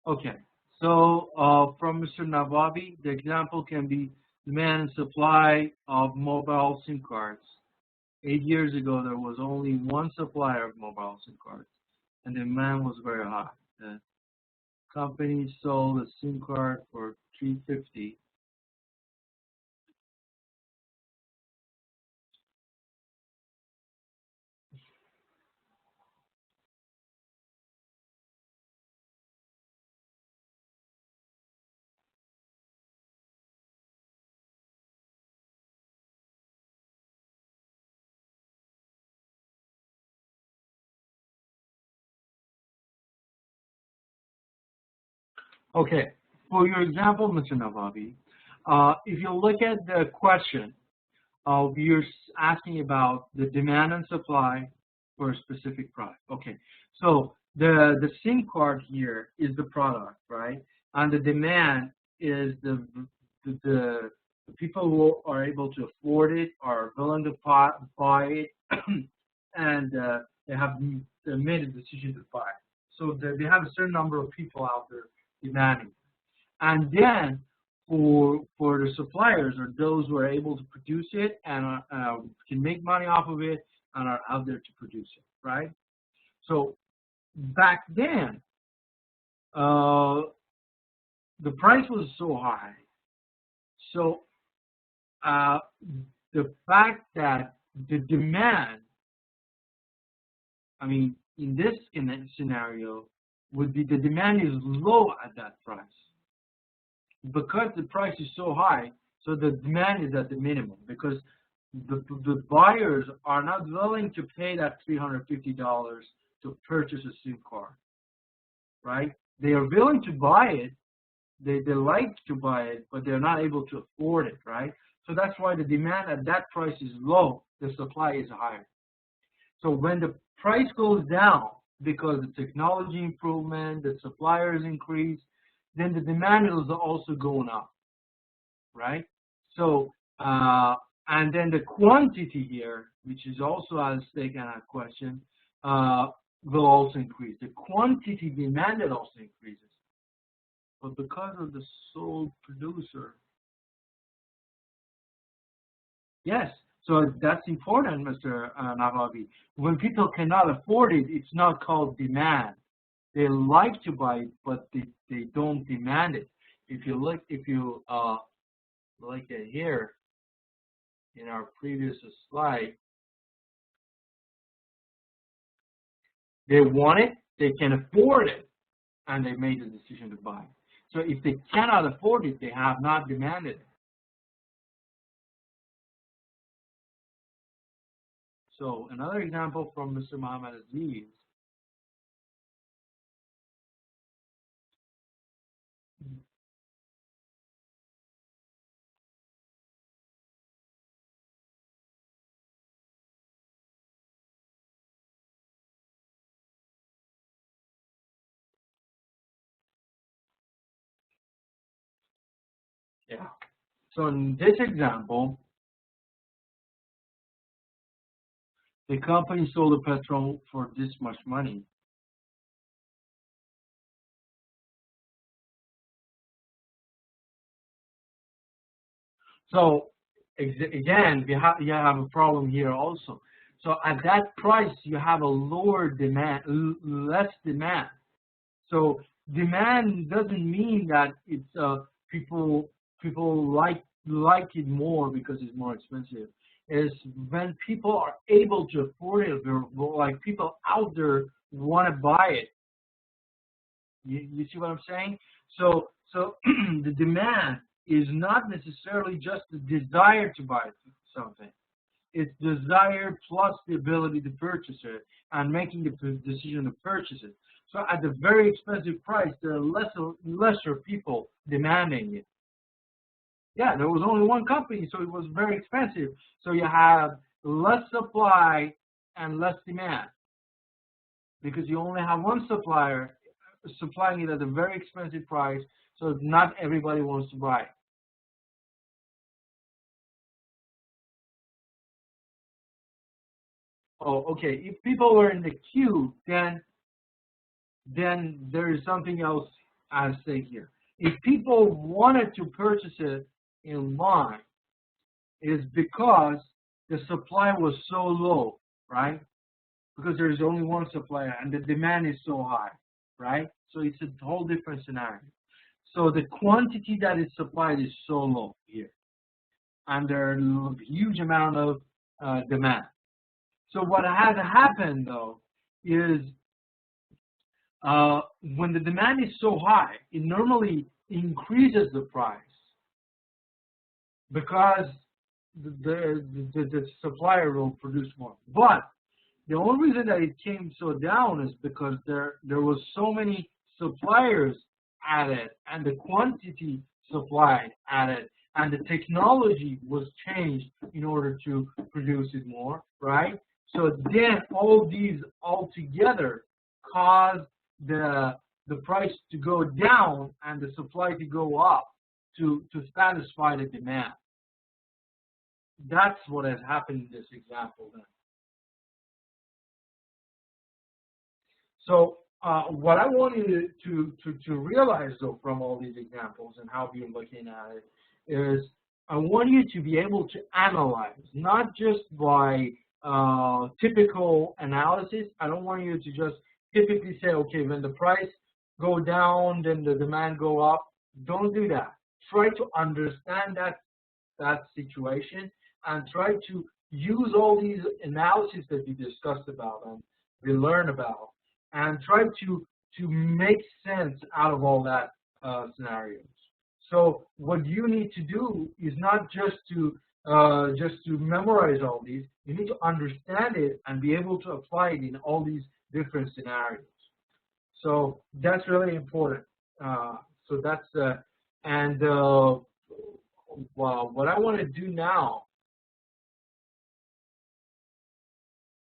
Okay, so from Mr. Navabi, the example can be demand and supply of mobile SIM cards. 8 years ago, there was only one supplier of mobile SIM cards, and the demand was very high. The company sold a SIM card for $350. Okay, for your example, Mr. Navabi, if you look at the question, you're asking about the demand and supply for a specific product. Okay, so the SIM card here is the product, right? And the demand is the people who are able to afford it, are willing to buy it, and they have made a decision to buy it. So they have a certain number of people out there demanding. And then for the suppliers, or those who are able to produce it and can make money off of it and are out there to produce it, right? So back then, the price was so high. So the fact that the demand, I mean, in this scenario, would be the demand is low at that price. Because the price is so high, so the demand is at the minimum, because the buyers are not willing to pay that $350 to purchase a SIM card, right? They are willing to buy it, they like to buy it, but they're not able to afford it, right? So that's why the demand at that price is low, the supply is higher. So when the price goes down, because the technology improvement, the suppliers increase, then the demand is also going up, right? So, and then the quantity here, which is also at stake in that question, will also increase. The quantity demanded also increases. But because of the sole producer, yes, so that's important, Mr. Navabi. When people cannot afford it, it's not called demand. They like to buy it, but they don't demand it. If you look at here in our previous slide, they want it, they can afford it, and they made the decision to buy it. So if they cannot afford it, they have not demanded it. So another example from Mr. Muhammad Aziz. Yeah. So in this example, the company sold the petrol for this much money. So again, you have a problem here also. So at that price, you have a lower demand, less demand. So demand doesn't mean that it's people like it more because it's more expensive. Is when people are able to afford it, like people out there want to buy it. You see what I'm saying? So the demand is not necessarily just the desire to buy something. It's desire plus the ability to purchase it and making the decision to purchase it. So at the very expensive price, there are lesser people demanding it. Yeah, there was only one company, so it was very expensive. So you have less supply and less demand because you only have one supplier supplying it at a very expensive price, so not everybody wants to buy it. Oh, okay. If people were in the queue, then there is something else at stake here. If people wanted to purchase it in line, it's because the supply was so low, right? Because there's only one supplier and the demand is so high, right? So it's a whole different scenario. So the quantity that is supplied is so low here, and there's a huge amount of demand. So what had happened though is when the demand is so high, it normally increases the price because the supplier will produce more. But the only reason that it came so down is because there was so many suppliers added, and the quantity supplied added, and the technology was changed in order to produce it more, right? So then all these all together caused the price to go down and the supply to go up to satisfy the demand. That's what has happened in this example then. So what I want you to realize though from all these examples and how you're looking at it is I want you to be able to analyze, not just by typical analysis. I don't want you to just typically say, okay, when the price go down, then the demand go up. Don't do that. Try to understand that situation and try to use all these analyses that we discussed about and we learn about, and try to make sense out of all that scenarios. So what you need to do is not just to memorize all these. You need to understand it and be able to apply it in all these different scenarios. So that's really important. So that's well, what I want to do now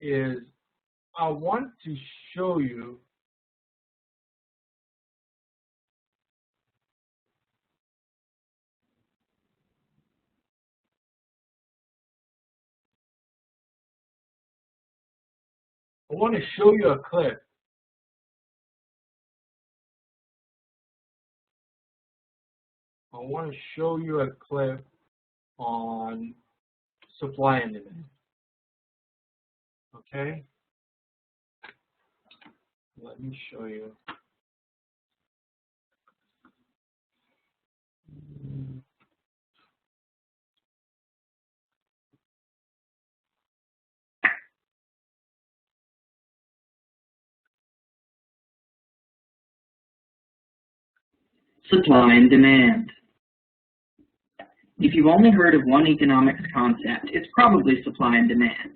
is I want to show you a clip. I want to show you a clip on supply and demand. Okay? Let me show you. Supply and demand. If you've only heard of one economics concept, it's probably supply and demand.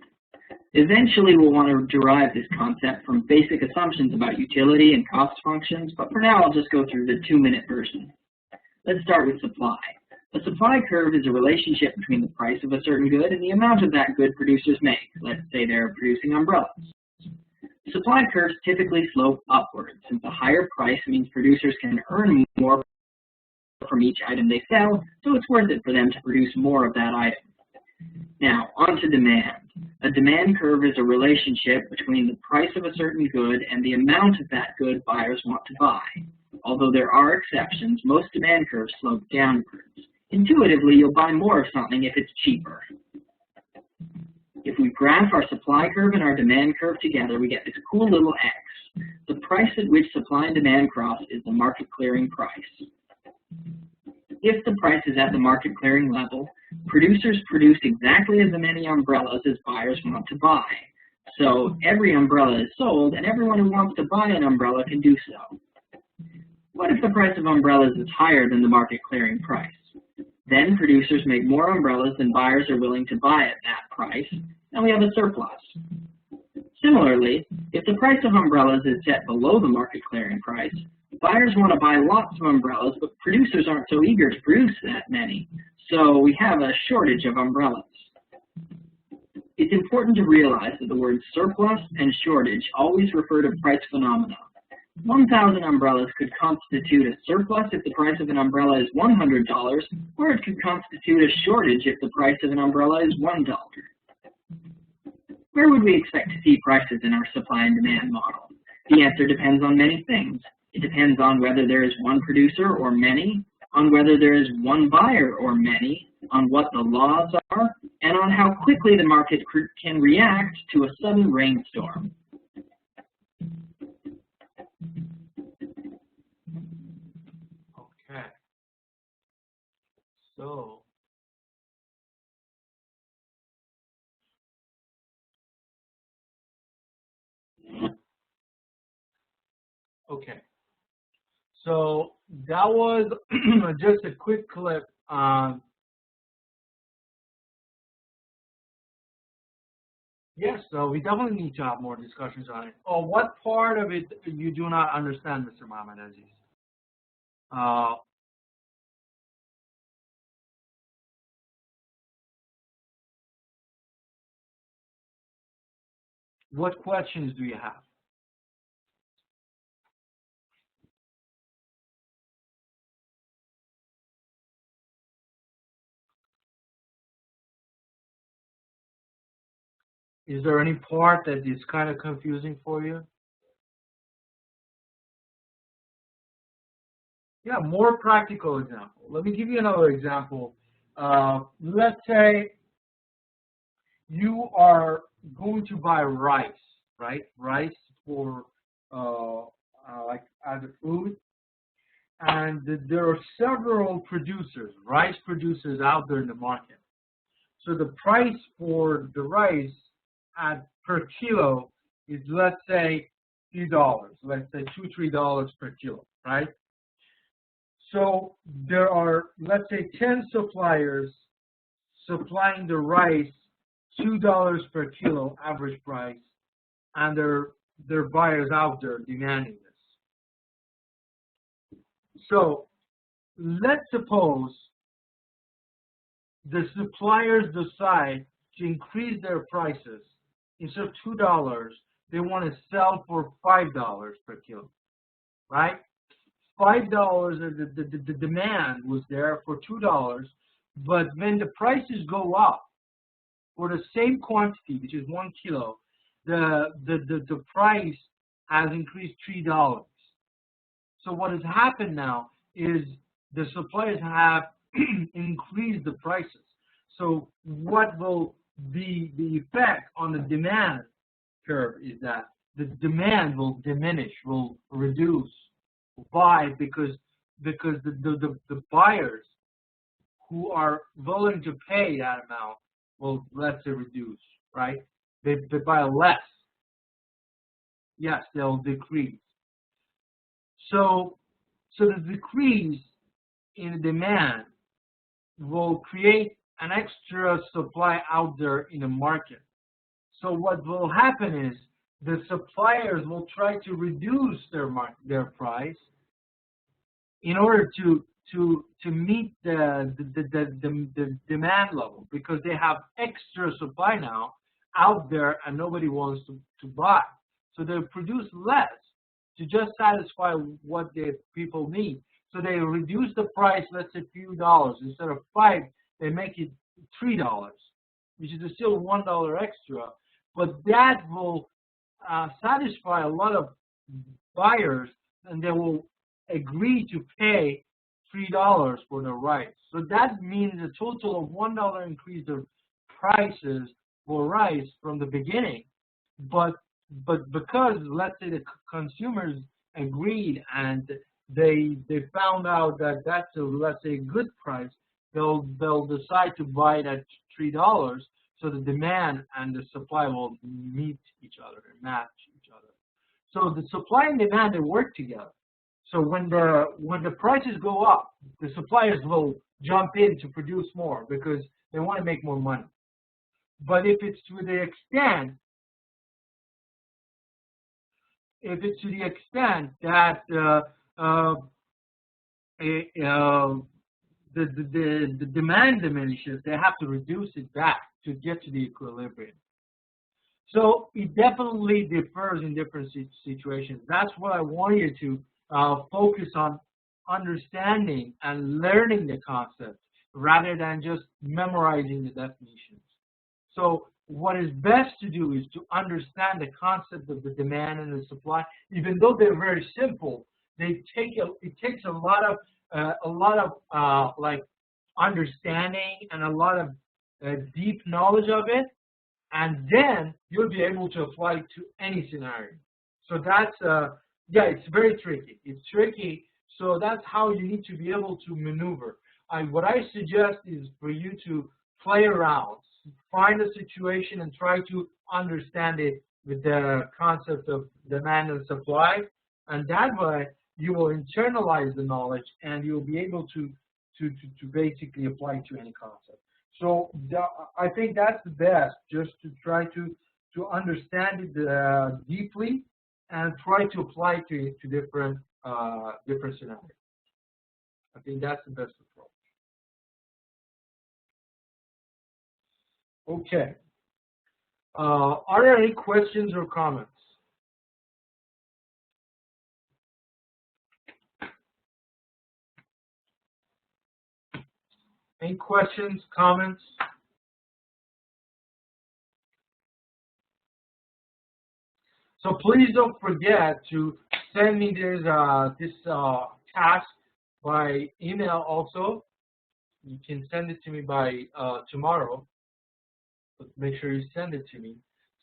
Eventually, we'll want to derive this concept from basic assumptions about utility and cost functions, but for now, I'll just go through the 2-minute version. Let's start with supply. A supply curve is a relationship between the price of a certain good and the amount of that good producers make. Let's say they're producing umbrellas. Supply curves typically slope upwards, since a higher price means producers can earn more from each item they sell, so it's worth it for them to produce more of that item. Now, on to demand. A demand curve is a relationship between the price of a certain good and the amount of that good buyers want to buy. Although there are exceptions, most demand curves slope downwards. Intuitively, you'll buy more of something if it's cheaper. If we graph our supply curve and our demand curve together, we get this cool little X. The price at which supply and demand cross is the market clearing price. If the price is at the market clearing level, producers produce exactly as many umbrellas as buyers want to buy. So every umbrella is sold, and everyone who wants to buy an umbrella can do so. What if the price of umbrellas is higher than the market clearing price? Then producers make more umbrellas than buyers are willing to buy at that price, and we have a surplus. Similarly, if the price of umbrellas is set below the market clearing price, buyers want to buy lots of umbrellas, but producers aren't so eager to produce that many, so we have a shortage of umbrellas. It's important to realize that the words surplus and shortage always refer to price phenomena. 1,000 umbrellas could constitute a surplus if the price of an umbrella is $100, or it could constitute a shortage if the price of an umbrella is $1. Where would we expect to see prices in our supply and demand model? The answer depends on many things. It depends on whether there is one producer or many, on whether there is one buyer or many, on what the laws are, and on how quickly the market can react to a sudden rainstorm. Okay. So, okay. So that was just a quick clip on. Yes, so we definitely need to have more discussions on it. Oh, what part of it you do not understand, Mr. Mohammed Aziz? What questions do you have? Is there any part that is kind of confusing for you? Yeah, more practical example. Let me give you another example. Let's say you are going to buy rice, right? Rice for like as a food, and there are several producers, rice producers out there in the market. So the price for the rice per kilo is, let's say, $3. Let's say $2–3 per kilo, right? So there are, let's say, 10 suppliers supplying the rice $2 per kilo average price, and there are buyers out there demanding this. So let's suppose the suppliers decide to increase their prices. Instead of $2, they want to sell for $5 per kilo, right? $5, the demand was there for $2, but when the prices go up for the same quantity, which is 1 kilo, the price has increased $3. So what has happened now is the suppliers have increased the prices. So what will be the effect on the demand curve is that the demand will diminish, will reduce. Why? Because the buyers who are willing to pay that amount will, let's say, reduce, right? They buy less. Yes, they'll decrease. So the decrease in demand will create an extra supply out there in the market. So what will happen is the suppliers will try to reduce their price in order to meet the demand level, because they have extra supply now out there and nobody wants to buy. So they produce less to just satisfy what the people need. So they reduce the price, let's say, a few dollars. Instead of $5, they make it $3, which is still $1 extra. But that will satisfy a lot of buyers, and they will agree to pay $3 for the rice. So that means a total of $1 increase the prices for rice from the beginning. But because, let's say, the consumers agreed and they found out that that's a, let's say, good price, they'll decide to buy it at $3. So the demand and the supply will meet each other and match each other. So the supply and demand, they work together. So when the prices go up, the suppliers will jump in to produce more because they want to make more money. But if it's to the extent that the demand diminishes, they have to reduce it back to get to the equilibrium. So it definitely differs in different situations. That's what I want you to focus on, understanding and learning the concept rather than just memorizing the definitions. So what is best to do is to understand the concept of the demand and the supply. Even though they're very simple, it takes a lot of like understanding and a lot of deep knowledge of it, and then you'll be able to apply it to any scenario. So that's yeah, it's very tricky. It's tricky. So that's how you need to be able to maneuver. What I suggest is for you to play around, find a situation and try to understand it with the concept of demand and supply, and that way you will internalize the knowledge and you'll be able to basically apply to any concept. So I think that's the best, just to try to understand it deeply and try to apply to different scenarios. I think that's the best approach. Okay. Are there any questions or comments? Any questions, comments? So please don't forget to send me this task by email also. You can send it to me by tomorrow, but make sure you send it to me.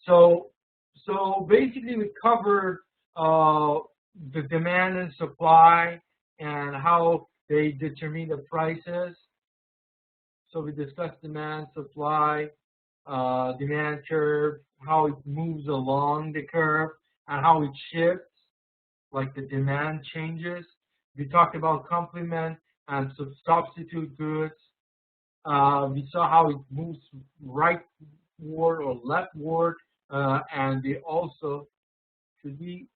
So basically we covered the demand and supply and how they determine the prices. So we discussed demand, supply, demand curve, how it moves along the curve, and how it shifts, like the demand changes. We talked about complement and substitute goods. We saw how it moves rightward or leftward, and they also, should we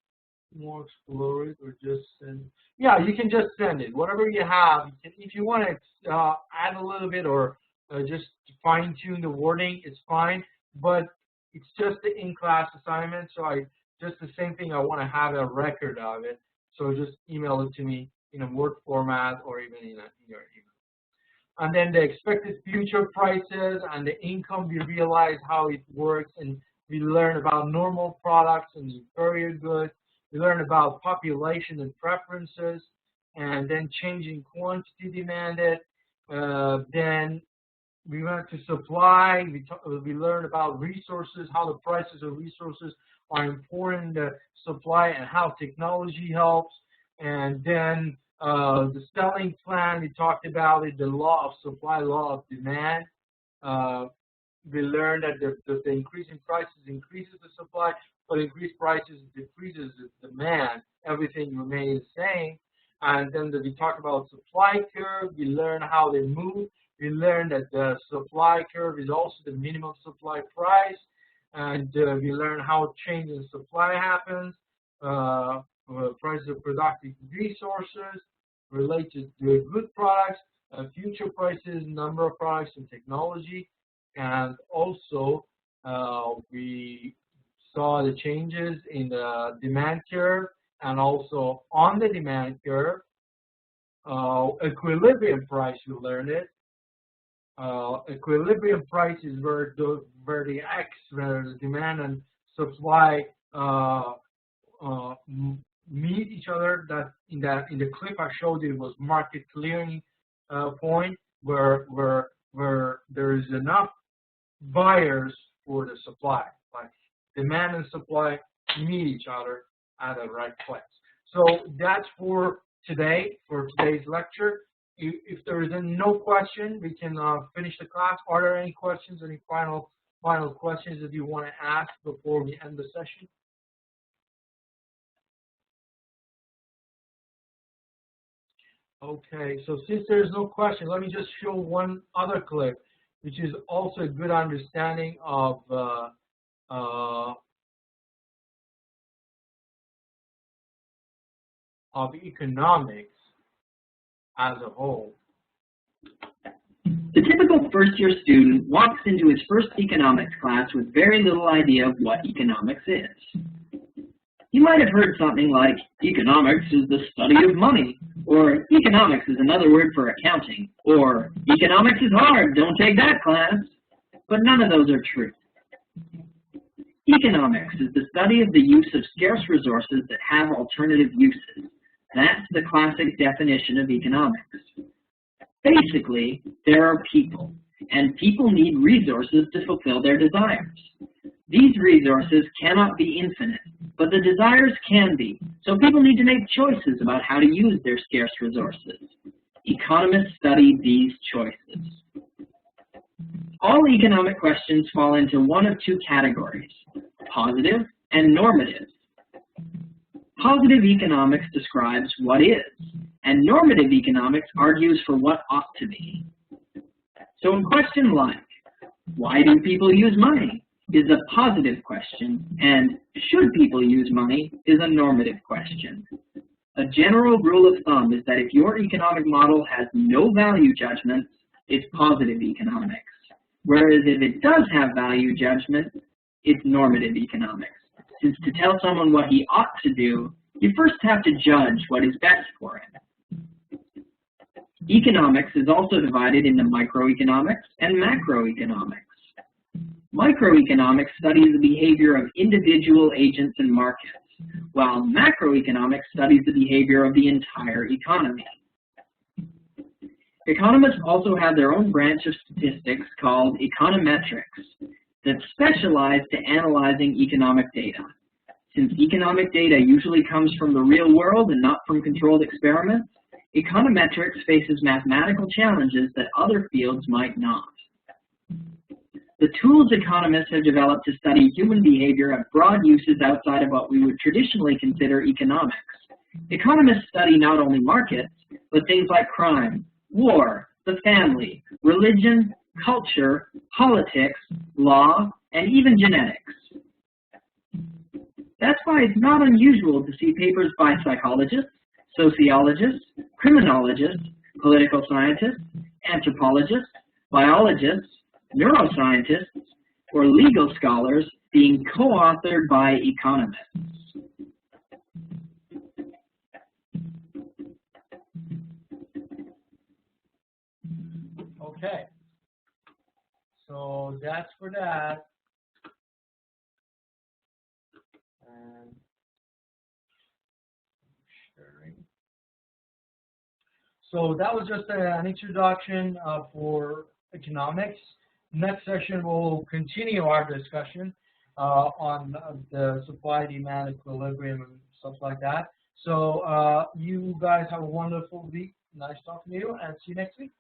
more explore it or just send? Yeah, you can just send it. Whatever you have, if you want to add a little bit or just fine-tune the wording, it's fine. But it's just the in-class assignment, so just the same thing. I want to have a record of it, so just email it to me in a Word format or even in your email. And then the expected future prices and the income, we realize how it works, and we learn about normal products and inferior goods. We learn about population and preferences, and then changing quantity demanded. Then we went to supply. We learned about resources, how the prices of resources are important in the supply, and how technology helps. And then the selling plan, we talked about it, the law of supply, law of demand. We learned that the increase in prices increases the supply, but increased prices decreases the demand. Everything remains the same. And then we talked about supply curve. We learned how they move. We learned that the supply curve is also the minimum supply price. And we learned how change in supply happens. Prices of productive resources related to good products, future prices, number of products, and technology. And also, we saw the changes in the demand curve, and also on the demand curve, equilibrium price, we learned it. Equilibrium price is where the X, where the demand and supply meet each other. That in the clip I showed you, it was market clearing point where there is enough buyers for the supply. Like demand and supply meet each other at the right place. So that's for today, for today's lecture. If there is no question, we can finish the class. Are there any questions, any final questions that you want to ask before we end the session? Okay, so since there's no question, let me just show one other clip, which is also a good understanding of economics as a whole. The typical first-year student walks into his first economics class with very little idea of what economics is. You might have heard something like, economics is the study of money, or economics is another word for accounting, or economics is hard, don't take that class. But none of those are true. Economics is the study of the use of scarce resources that have alternative uses. That's the classic definition of economics. Basically, there are people, and people need resources to fulfill their desires. These resources cannot be infinite, but the desires can be, so people need to make choices about how to use their scarce resources. Economists study these choices. All economic questions fall into one of two categories, positive and normative. Positive economics describes what is, and normative economics argues for what ought to be. So a question like, why do people use money, is a positive question, and should people use money is a normative question. A general rule of thumb is that if your economic model has no value judgments, it's positive economics. Whereas if it does have value judgment, it's normative economics. Since to tell someone what he ought to do, you first have to judge what is best for him. Economics is also divided into microeconomics and macroeconomics. Microeconomics studies the behavior of individual agents and markets, while macroeconomics studies the behavior of the entire economy. Economists also have their own branch of statistics called econometrics that specialize to analyzing economic data. Since economic data usually comes from the real world and not from controlled experiments, econometrics faces mathematical challenges that other fields might not. The tools economists have developed to study human behavior have broad uses outside of what we would traditionally consider economics. Economists study not only markets, but things like crime, war, the family, religion, culture, politics, law, and even genetics. That's why it's not unusual to see papers by psychologists, sociologists, criminologists, political scientists, anthropologists, biologists, neuroscientists, or legal scholars being co-authored by economists. Okay, so that's for that. And sharing. So that was just an introduction for economics. Next session we'll continue our discussion on the supply-demand equilibrium and stuff like that. So you guys have a wonderful week. Nice talking to you, and see you next week.